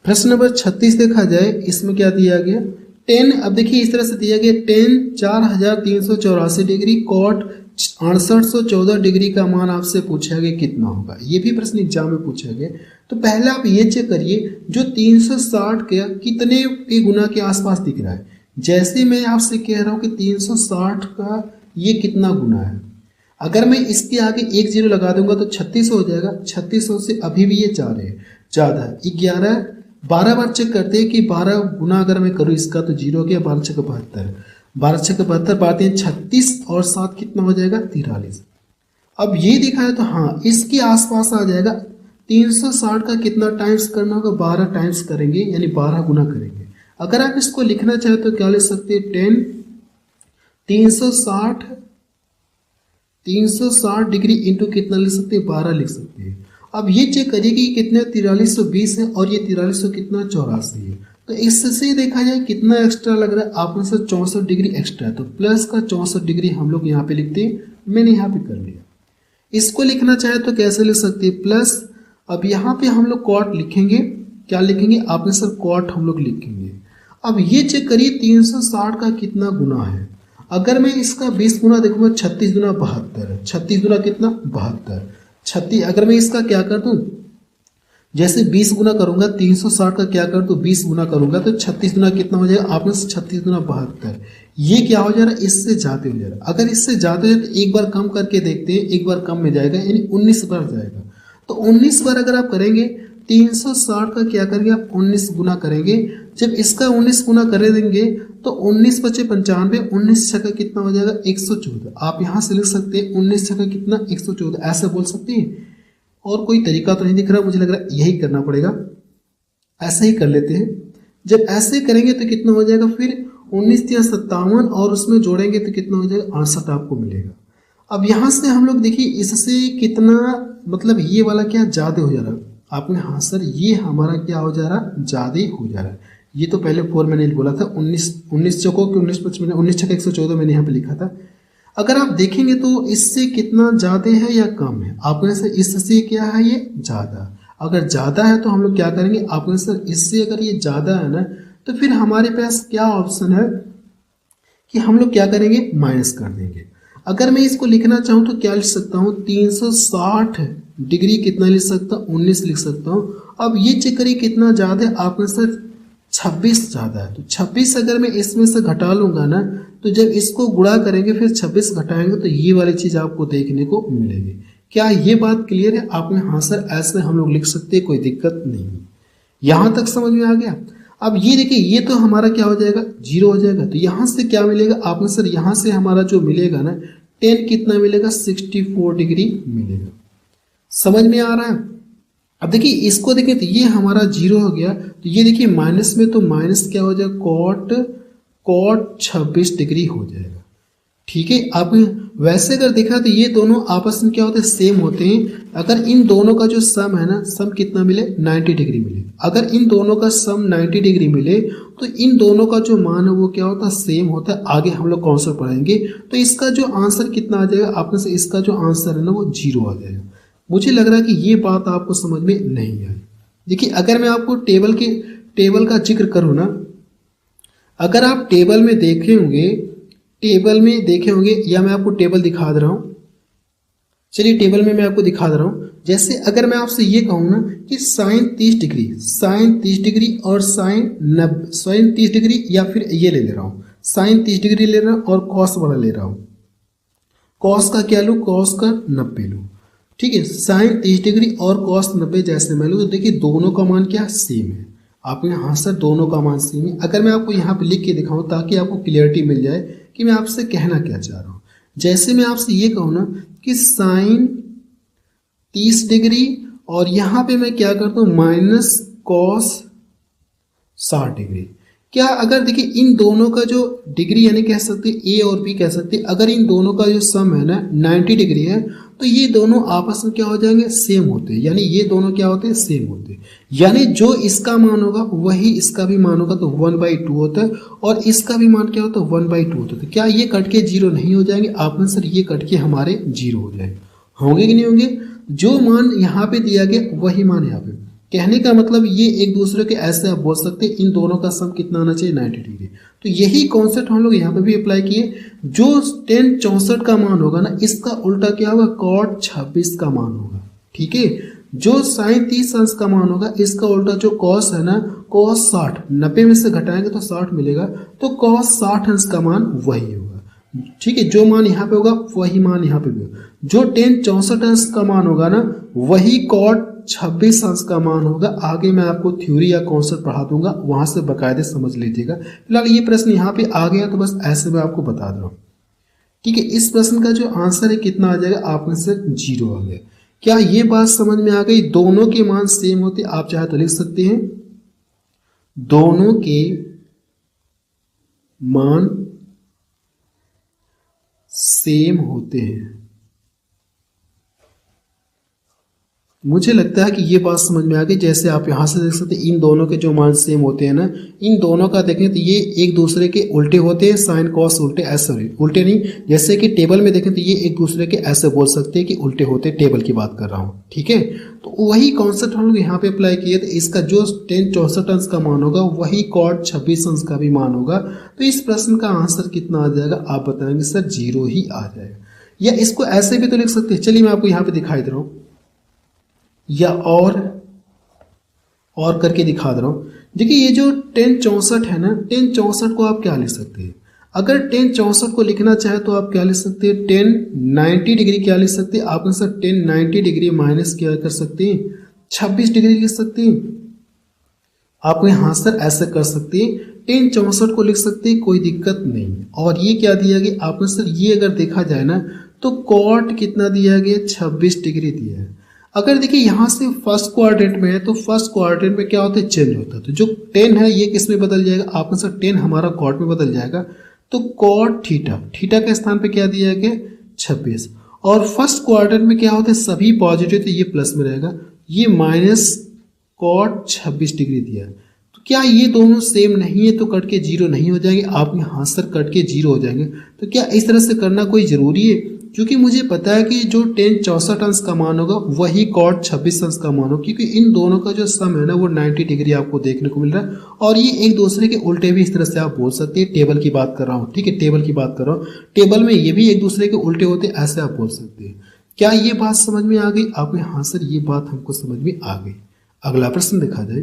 [SPEAKER 1] प्रश्न नंबर 36 देखा जाए, इसमें क्या दिया गया 10। अब देखिए इस तरह से दिया गया 10 4384 डिग्री कॉट 6814 डिग्री का मान आपसे पूछा गया कितना होगा। ये भी प्रश्न एग्जाम में पूछा गया। तो पहले आप ये चेक करिए जो 360 के कितने के गुना के आसपास दिख रहा है। जैसे मैं आपसे कह रहा हूँ कि 360 का ये कितना गुना है, अगर मैं इसके आगे 1 0 लगा दूंगा तो 3600 हो जाएगा। 3600 से अभी भी ये 4 है, ज़्यादा है 11 12 बार चेक करते हैं कि 12 गुना अगर मैं करूँ इसका तो 0 हो गया, 12 6 72, 12 6 72 बातें 36 और 7 कितना हो जाएगा 43। अब ये दिखा है तो हाँ इसके आसपास आ जाएगा। 360 का कितना टाइम्स करना होगा, 12 टाइम्स करेंगे यानी 12 गुना करेंगे। अगर आप इसको लिखना चाहे तो क्या लिख सकते हैं 10 360 डिग्री इंटू कितना लिख सकते हैं 12 लिख सकते हैं। अब ये चेक करिए कि कितने 4320 है और ये 4300 कितना 84 है। तो इससे देखा जाए कितना एक्स्ट्रा लग रहा है, आपने सर 64 डिग्री एक्स्ट्रा है, तो प्लस का 64 डिग्री हम लोग यहाँ पे लिखते हैं, मैंने यहाँ पे कर लिया। इसको लिखना चाहे तो कैसे लिख सकते हैं, प्लस, अब यहाँ पे हम लोग कॉट लिखेंगे, क्या लिखेंगे आपने सर, कॉट हम लोग लिखेंगे। अब ये चेक करिए 360 का कितना गुना है, अगर मैं इसका 20 गुना देखूंगा 36 गुना 72, 36 गुना कितना 72, 36, अगर मैं इसका क्या कर दूं, जैसे 20 गुना करूंगा 360 का क्या कर दूं 20 गुना करूंगा तो 36 गुना कितना हो जाएगा, आपने 36 गुना 72, ये क्या हो जा रहा है, इससे ज्यादा हो जा रहा है। अगर इससे ज्यादा हो जाए तो एक बार कम करके देखते हैं, एक बार कम में जाएगा यानी 19 बार जाएगा। तो 19 बार अगर आप करेंगे 360 का क्या करेंगे आप 19 गुना करेंगे, जब इसका 19 गुना कर देंगे तो 19 बचे 95, 19 छक्का कितना हो जाएगा 114। आप यहाँ से लिख सकते हैं 19 छक्का कितना 114, ऐसे बोल सकते हैं। और कोई तरीका तो नहीं दिख रहा, मुझे लग रहा है यही करना पड़ेगा, ऐसे ही कर लेते हैं। जब ऐसे करेंगे तो कितना हो जाएगा, फिर 19 या 57 और उसमें जोड़ेंगे तो कितना हो जाएगा 68 आपको मिलेगा। अब यहाँ से हम लोग देखिए इससे कितना, मतलब ये वाला क्या ज़्यादा हो जा रहा है, आपने, हाँ सर ये हमारा क्या हो जा रहा है, ज़्यादा हो जा रहा है। ये तो पहले 4 मैंने बोला था, 19 चौकों के 19 55 19 छक्के 114 मैंने यहाँ पे लिखा था। अगर आप देखेंगे तो इससे कितना ज़्यादा है या कम है, आपने सर इससे क्या है ये ज़्यादा, अगर ज़्यादा है तो हम लोग क्या करेंगे, आपने सर इससे अगर ये ज़्यादा है ना तो फिर हमारे पास क्या ऑप्शन है कि हम लोग क्या करेंगे, माइनस कर देंगे। अगर मैं इसको लिखना चाहूँ तो क्या लिख सकता हूँ, 360 डिग्री कितना लिख सकता हूँ, 19 लिख सकता हूँ। अब ये चेक करिए कितना ज़्यादा है, आपने सर 26 ज़्यादा है, तो 26 अगर मैं इसमें से घटा लूंगा ना तो जब इसको गुणा करेंगे फिर 26 घटाएंगे तो ये वाली चीज़ आपको देखने को मिलेगी। क्या ये बात क्लियर है, आपने, हाँ सर ऐसे हम लोग लिख सकते हैं, कोई दिक्कत नहीं है। यहाँ तक समझ में आ गया। अब ये देखिए ये तो हमारा क्या हो जाएगा, 0 हो जाएगा, तो यहाँ से क्या मिलेगा आपने सर, यहाँ से हमारा जो मिलेगा ना 10 कितना मिलेगा 64 डिग्री मिलेगा। समझ में आ रहा है। अब देखिए इसको देखिए तो ये हमारा 0 हो गया, तो ये देखिए माइनस में, तो माइनस क्या हो जाएगा, कॉट 26 डिग्री हो जाएगा। ठीक है। अब वैसे अगर देखा तो ये दोनों आपस में क्या होते हैं, सेम होते हैं। अगर इन दोनों का जो सम है ना, सम कितना मिले 90 डिग्री मिले, अगर इन दोनों का सम 90 डिग्री मिले तो इन दोनों का जो मान है वो क्या होता है, सेम होता है। आगे हम लोग कॉन्सेप्ट पढ़ेंगे तो इसका जो आंसर कितना आ जाएगा, आपने से इसका जो आंसर है ना वो 0 आ जाएगा। मुझे लग रहा है कि ये बात आपको समझ में नहीं आई। देखिए अगर मैं आपको टेबल का जिक्र करूँ ना, अगर आप टेबल में देखे होंगे या मैं आपको टेबल दिखा दे रहा हूँ, चलिए टेबल में मैं आपको दिखा दे रहा हूँ। जैसे अगर मैं आपसे ये कहूँ ना कि साइन 30 डिग्री और साइन 30 डिग्री, या फिर ये ले रहा हूँ साइन 30 डिग्री ले रहा हूँ और कॉस वाला ले रहा हूँ, कॉस का क्या लूँ, कॉस का 90 लूँ। ठीक है, साइन 30 डिग्री और कॉस 90 जैसे मैं लूँ तो देखिए दोनों का मान क्या सेम है। आपने, हाँ सर दोनों का मान सेम है। अगर मैं आपको यहाँ पे लिख के दिखाऊँ ताकि आपको क्लियरिटी मिल जाए कि मैं आपसे कहना क्या चाह रहा हूँ। जैसे मैं आपसे ये कहूँ ना कि साइन 30 डिग्री और यहाँ पे मैं क्या करता हूँ माइनस कॉस 60 डिग्री। क्या अगर देखिए इन दोनों का जो डिग्री यानी कह सकते ए और बी कह सकते, अगर इन दोनों का जो सम है ना 90 डिग्री है तो ये दोनों आपस में क्या हो जाएंगे, सेम होते हैं। यानी ये दोनों क्या होते हैं, सेम होते हैं। यानी जो इसका मान होगा वही इसका भी मान होगा, तो 1/2 होता है, और इसका भी मान क्या होता है 1/2 होता है। क्या ये कट के 0 नहीं हो जाएंगे, आपने सर ये कट के हमारे 0 हो जाएंगे, होंगे कि नहीं होंगे। जो मान यहाँ पे दिया गया वही मान यहाँ पे। कहने का मतलब ये एक दूसरे के ऐसे आप बोल सकते हैं इन दोनों का सम कितना आना चाहिए 90 डिग्री। तो यही कॉन्सेप्ट हम लोग यहाँ पे भी अप्लाई किए। जो tan 64 का मान होगा ना इसका उल्टा क्या होगा, cot 26 का मान होगा। ठीक है, जो sin 30 अंश का मान होगा इसका उल्टा जो cos है ना, cos 60, 90 में से घटाएंगे तो 60 मिलेगा, तो cos 60 अंश का मान वही होगा। ठीक है, जो मान यहाँ पे होगा वही मान यहाँ पे भी होगा। जो tan 64 अंश का मान होगा ना वही cot 26 अंश का मान होगा। आगे मैं आपको थ्योरी या कॉन्सेप्ट पढ़ा दूंगा, वहां से बकायदे समझ लीजिएगा। फिलहाल ये प्रश्न यहाँ पे आ गया तो बस ऐसे मैं आपको बता दूं। ठीक है, इस प्रश्न का जो आंसर है कितना आ जाएगा, आपने से 0 आ गया। क्या ये बात समझ में आ गई। दोनों के मान सेम होते, आप चाहे तो लिख सकते हैं दोनों के मान सेम होते हैं। मुझे लगता है कि ये बात समझ में आ गई। जैसे आप यहाँ से देख सकते हैं इन दोनों के जो मान सेम होते हैं ना, इन दोनों का देखें तो ये एक दूसरे के उल्टे होते हैं, साइन कॉस उल्टे, ऐसे उल्टे नहीं, जैसे कि टेबल में देखें तो ये एक दूसरे के ऐसे बोल सकते हैं कि उल्टे होते, टेबल की बात कर रहा हूँ, ठीक है। तो वही कॉन्सेप्ट हम लोग यहाँ पे अप्लाई किए, तो इसका जो tan 64 अंश का मान होगा वही cot 26 अंश का भी मान होगा। तो इस प्रश्न का आंसर कितना आ जाएगा, आप बताएंगे सर 0 ही आ जाएगा। या इसको ऐसे भी तो लिख सकते हैं, चलिए मैं आपको यहाँ पे दिखाई दे रहा हूँ, या और करके दिखा दे रहा हूँ। देखिए ये जो tan 64 है ना, tan 64 को आप क्या लिख सकते हैं, अगर tan 64 को लिखना चाहे तो आप क्या लिख सकते हैं, tan 90 डिग्री क्या लिख सकते हैं, आप सर tan 90 डिग्री माइनस क्या कर सकते हैं, 26 डिग्री लिख सकते हैं। आप यहाँ सर ऐसे कर सकते हैं, tan 64 को लिख सकते हैं, कोई दिक्कत नहीं। और ये क्या दिया गया आपने सर, ये अगर देखा जाए ना तो cot कितना दिया गया, 26 डिग्री दिया है। अगर देखिए यहाँ से फर्स्ट क्वाड्रेंट में है तो फर्स्ट क्वाड्रेंट में क्या होता है, चेंज होता है। तो जो 10 है ये किस में बदल जाएगा, आपने सर 10 हमारा cot में बदल जाएगा। तो cot थीटा, थीटा के स्थान पे क्या दिया गया, 26। और फर्स्ट क्वाड्रेंट में क्या होता है, सभी पॉजिटिव, तो ये प्लस में रहेगा, ये माइनस cot 26 डिग्री दिया है। तो क्या ये दोनों सेम नहीं है तो कट के 0 नहीं हो जाएंगे, आप यहाँ सर कट के 0 हो जाएंगे। तो क्या इस तरह से करना कोई ज़रूरी है, क्योंकि मुझे पता है कि जो tan 64 अंश का मान होगा वही cot 26 अंश का मान होगा, क्योंकि इन दोनों का जो सम है ना वो 90 डिग्री आपको देखने को मिल रहा है। और ये एक दूसरे के उल्टे भी इस तरह से आप बोल सकते हैं, टेबल की बात कर रहा हूँ, ठीक है, टेबल की बात कर रहा हूँ, टेबल में ये भी एक दूसरे के उल्टे होते, ऐसे आप बोल सकते हैं। क्या ये बात समझ में आ गई आपने, हाँ सर ये बात हमको समझ में आ गई। अगला प्रश्न देखा जाए,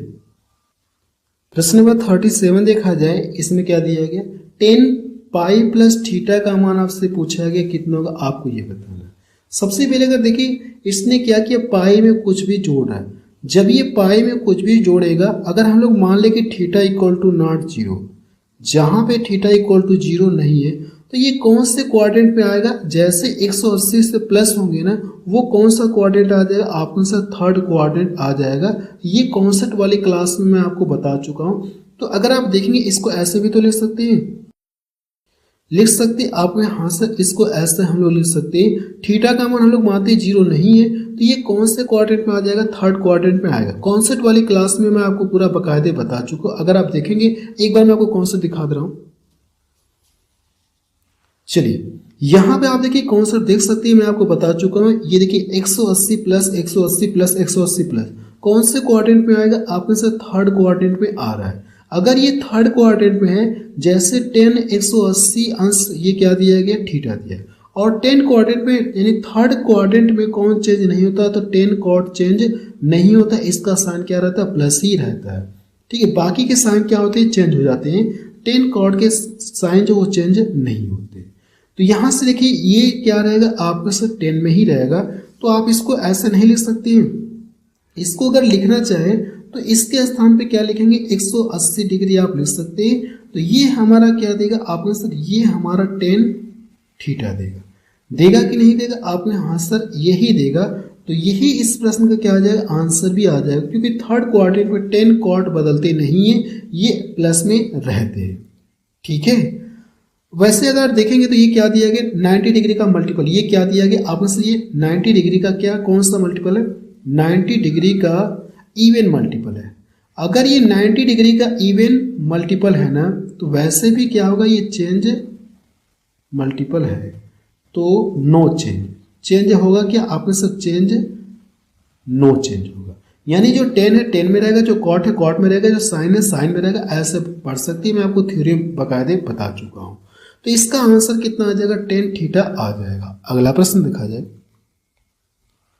[SPEAKER 1] प्रश्न नंबर 37 देखा जाए, इसमें क्या दिया गया, tan पाई प्लस थीटा का मान आपसे पूछा गया कितना होगा, आपको ये बताना। सबसे पहले अगर देखिए इसने क्या किया, पाई में कुछ भी जोड़ रहा है। जब ये पाई में कुछ भी जोड़ेगा, अगर हम लोग मान ले कि थीटा इक्वल टू नॉट 0, जहां पे थीटा इक्वल टू 0 नहीं है, तो ये कौन से क्वाड्रेंट पे आएगा, जैसे 180 से प्लस होंगे ना, वो कौन सा क्वाड्रेंट आ जाएगा, आपको सा थर्ड क्वाड्रेंट आ जाएगा। ये कॉन्सेप्ट वाली क्लास में मैं आपको बता चुका हूँ। तो अगर आप देखेंगे इसको ऐसे भी तो लिख सकते हैं, लिख सकते हैं आप यहाँ से, इसको ऐसे हम लोग लिख सकते हैं, थीटा का मान हम लोग मानते हैं 0 नहीं है, तो ये कौन से क्वाड्रेंट में आ जाएगा, थर्ड क्वाड्रेंट में आएगा। कॉन्सेप्ट वाली क्लास में मैं आपको पूरा बकायदे बता चुका हूँ। अगर आप देखेंगे एक बार मैं आपको कॉन्सेप्ट दिखा दे रहा हूँ, चलिए यहाँ पे आप देखिए कॉन्सेप्ट देख सकते हैं, मैं आपको बता चुका हूँ। ये देखिए 180 प्लस 180 प्लस 180 प्लस कौन से क्वाड्रेंट में आएगा, आपके से थर्ड क्वाड्रेंट में आ रहा है। अगर ये थर्ड क्वाड्रेंट में है, जैसे tan 180 अंश ये क्या दिया गया, थीटा दिया, और tan क्वाड्रेंट में यानी थर्ड क्वाड्रेंट में कौन चेंज नहीं होता, तो tan cot चेंज नहीं होता, इसका साइन क्या रहता है, प्लस ही रहता है, ठीक है। बाकी के साइन क्या होते हैं, चेंज हो जाते हैं, tan cot के साइन जो वो चेंज नहीं होते। तो यहाँ से देखिए ये क्या रहेगा, आपका सर 10 में ही रहेगा। तो आप इसको ऐसे नहीं लिख सकते हैं, इसको अगर लिखना चाहे तो इसके स्थान पे क्या लिखेंगे, 180 डिग्री आप लिख सकते हैं। तो ये हमारा क्या देगा, आपने सर ये हमारा tan थीटा देगा, देगा कि नहीं देगा, आपने हाँ सर यही देगा। तो यही इस प्रश्न का क्या आ जाएगा, आंसर भी आ जाएगा, क्योंकि थर्ड क्वाड्रेंट में tan cot बदलते नहीं है, ये प्लस में रहते हैं, ठीक है। वैसे अगर देखेंगे तो ये क्या दिया गया, 90 डिग्री का मल्टीपल, ये क्या दिया गया आपने से, ये 90 डिग्री का क्या कौन सा मल्टीपल है, 90 डिग्री का इवन मल्टीपल है। अगर ये 90 डिग्री का इवन मल्टीपल है ना, तो वैसे भी क्या होगा, ये चेंज मल्टीपल है, तो नो चेंज, चेंज होगा क्या आपने सब, चेंज नो चेंज होगा। यानी जो 10 है 10 में रहेगा, जो cot है cot में रहेगा, जो साइन है साइन में रहेगा, ऐसे पढ़ सकती है। मैं आपको थ्योरी बकायदे बता चुका हूँ। तो इसका आंसर कितना आ जाएगा, tan थीटा आ जाएगा। अगला प्रश्न देखा जाए,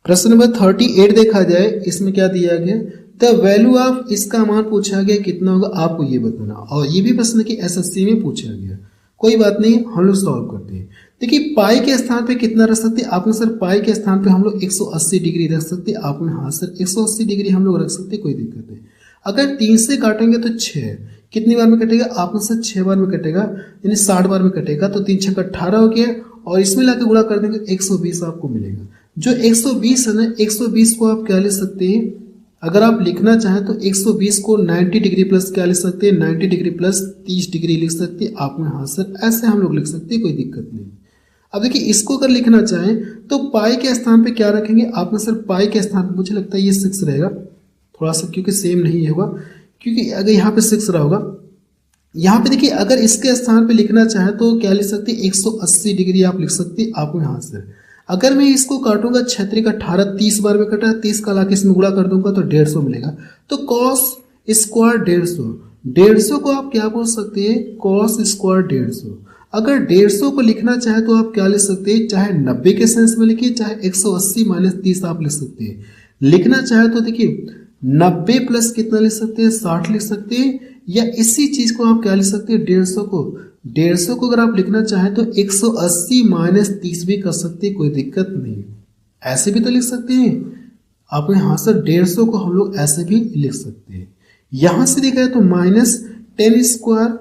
[SPEAKER 1] प्रश्न नंबर 38 देखा जाए, इसमें क्या दिया गया, द वैल्यू ऑफ, इसका मान पूछा गया कितना होगा, आपको ये बताना। और ये भी प्रश्न की एसएससी में पूछा गया, कोई बात नहीं, हम लोग सॉल्व करते हैं। देखिए पाई के स्थान पे कितना रख सकते हैं, आपने सर पाई के स्थान पे हम लोग 180 डिग्री रख सकते हैं, आपने हाँ सर 180 डिग्री हम लोग रख सकते हैं, कोई दिक्कत नहीं। अगर 3 से काटेंगे तो 6, कितनी बार में कटेगा, आपने सर 6 बार में कटेगा, यानी 60 बार में कटेगा। तो 3 6 18 हो गया, और इसमें लाके गुणा कर देंगे 120 आपको मिलेगा। जो 120 है ना, 120 को आप क्या ले सकते हैं, अगर आप लिखना चाहें तो 120 को 90 डिग्री प्लस क्या लिख सकते हैं, 90 डिग्री प्लस 30 डिग्री लिख सकते हैं, आपने हाँ सर ऐसे हम लोग लिख सकते हैं, कोई दिक्कत नहीं। अब देखिए इसको अगर लिखना चाहें तो पाई के स्थान पे क्या रखेंगे, आपने सर पाई के स्थान पे मुझे लगता है ये 6 रहेगा, थोड़ा सा क्योंकि सेम नहीं होगा, क्योंकि अगर यहाँ पे 6 रहा होगा, यहाँ पे देखिए अगर इसके स्थान पे लिखना चाहे तो क्या लिख सकते हैं, 180 डिग्री आप लिख सकते हैं आपको यहाँ से। अगर मैं इसको काटूंगा 6 का 18 30 बार में कटा, 30 का लाके इसमें गुणा कर दूंगा तो 150 मिलेगा। तो कॉस स्क्वायर 150, 150 को आप क्या बोल सकते हैं, कॉस स्क्वायर 150। अगर 150 को लिखना चाहे तो आप क्या लिख सकते हैं, चाहे 90 के सेंस में लिखिए, चाहे 180 माइनस 30 आप लिख सकते हैं। लिखना चाहे तो देखिए 90 प्लस कितना लिख सकते हैं, 60 लिख सकते हैं, या इसी चीज को आप क्या लिख सकते हैं, 150 को अगर आप लिखना चाहें तो 180 माइनस 30 भी कर सकते हैं, कोई दिक्कत नहीं। ऐसे भी तो लिख सकते हैं आप, यहाँ से 150 को हम लोग ऐसे भी लिख सकते हैं। यहां से देखा है तो माइनस 10 स्क्वायर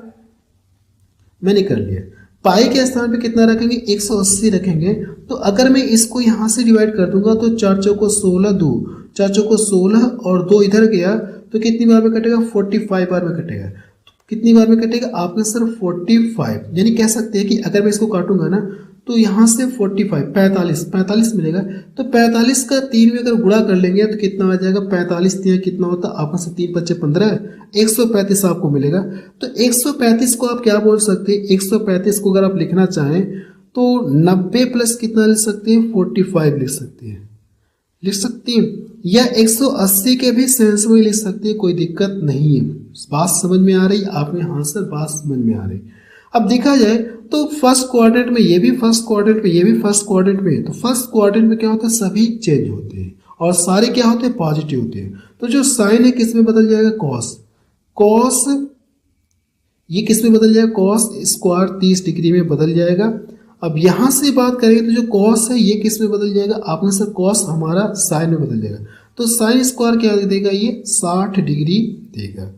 [SPEAKER 1] मैंने कर लिया। पाई के स्थान पे कितना रखेंगे, 180 रखेंगे। तो अगर मैं इसको यहां से डिवाइड कर दूंगा तो 4 चौको 16, 2 4 चौको 16 और 2 इधर गया तो कितनी बार में कटेगा, 45 बार में कटेगा। तो कितनी बार में कटेगा आपने सर 45, यानी कह सकते हैं कि अगर मैं इसको काटूंगा ना तो यहाँ से 45 45 मिलेगा। तो 45 का 3 में अगर गुणा कर लेंगे तो कितना आ जाएगा, 45 3 कितना होता है आपस से 3 5 15, 135 आपको मिलेगा। तो 135 को आप क्या बोल सकते हैं, 135 को अगर आप लिखना चाहें तो 90 प्लस कितना लिख सकते हैं, 45 लिख सकते हैं, या 180 के भी सेंस में लिख सकते हैं, कोई दिक्कत नहीं है। बात समझ में आ रही आपने, हाँ सर बात समझ में आ रही। अब देखा जाए तो फर्स्ट क्वाड्रेंट में ये भी फर्स्ट क्वाड्रेंट में, ये भी फर्स्ट क्वाड्रेंट में, तो फर्स्ट क्वाड्रेंट में क्या होता है, सभी चेंज होते हैं और सारे क्या होते हैं, पॉजिटिव होते हैं। तो जो साइन है किस में बदल जाएगा, कॉस ये किस में बदल जाएगा, कॉस स्क्वायर 30 डिग्री में बदल जाएगा। अब यहां से बात करेंगे तो जो कॉस है ये किस में बदल जाएगा, आपने सर कॉस हमारा साइन में बदल जाएगा। तो साइन स्क्वायर क्या देगा, ये 60 डिग्री देगा।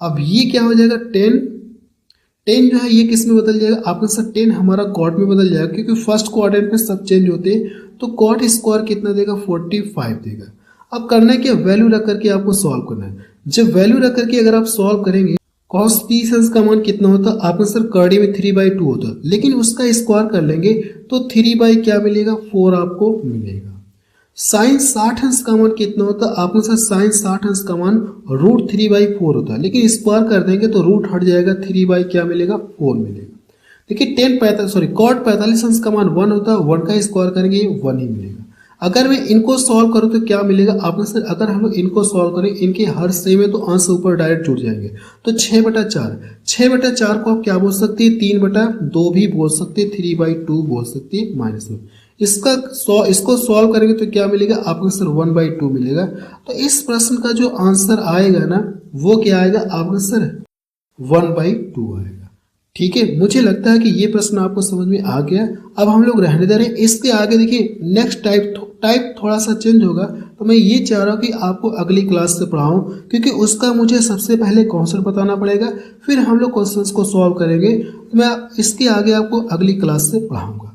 [SPEAKER 1] अब ये क्या हो जाएगा, 10 जो है ये किस में बदल जाएगा, आपने सर 10 हमारा कॉट में बदल जाएगा, क्योंकि फर्स्ट क्वाड्रेंट में सब चेंज होते हैं। तो कॉट स्क्वायर कितना देगा, 45 देगा। अब करना है क्या, वैल्यू रख करके आपको सॉल्व करना है। जब वैल्यू रख करके अगर आप सॉल्व करेंगे, cos 30 का मान कितना होता है, आपने सर करड़ी में 3/2 होता है, लेकिन उसका स्क्वायर कर लेंगे तो 3 क्या मिलेगा, 4 आपको मिलेगा। साइन 60 अंश का मान कितना होता है, आपने सर साइन 60 अंश का मान √3/4 होता है, लेकिन स्क्वायर कर देंगे तो रूट हट जाएगा, 3 क्या मिलेगा, 4 मिलेगा। देखिए कॉट 45 अंश का मान 1 होता है, 1 का स्क्वायर करेंगे 1 ही मिलेगा। अगर मैं इनको सॉल्व करूं तो क्या मिलेगा, आपने सर अगर हम लोग इनको सॉल्व करें, इनके हर से में तो अंश ऊपर डायरेक्ट जुड़ जाएंगे। तो 6/4 को आप क्या बोल सकते हैं, 3/2 भी बोल सकते हैं, 3/2 बोल सकते हैं, -1। इसको सॉल्व करेंगे तो क्या मिलेगा, आपको सर 1/2 मिलेगा। तो इस प्रश्न का जो आंसर आएगा ना वो क्या आएगा, आपको सर 1/2 आएगा। ठीक है, मुझे लगता है कि ये प्रश्न आपको समझ में आ गया। अब हम लोग रहने दे रहे हैं, इसके आगे देखिए नेक्स्ट टाइप थोड़ा सा चेंज होगा। तो मैं ये चाह रहा हूँ कि आपको अगली क्लास से पढ़ाऊँ, क्योंकि उसका मुझे सबसे पहले कॉन्सेप्ट बताना पड़ेगा, फिर हम लोग क्वेश्चंस को सॉल्व करेंगे। तो मैं इसके आगे आपको अगली क्लास से पढ़ाऊँगा।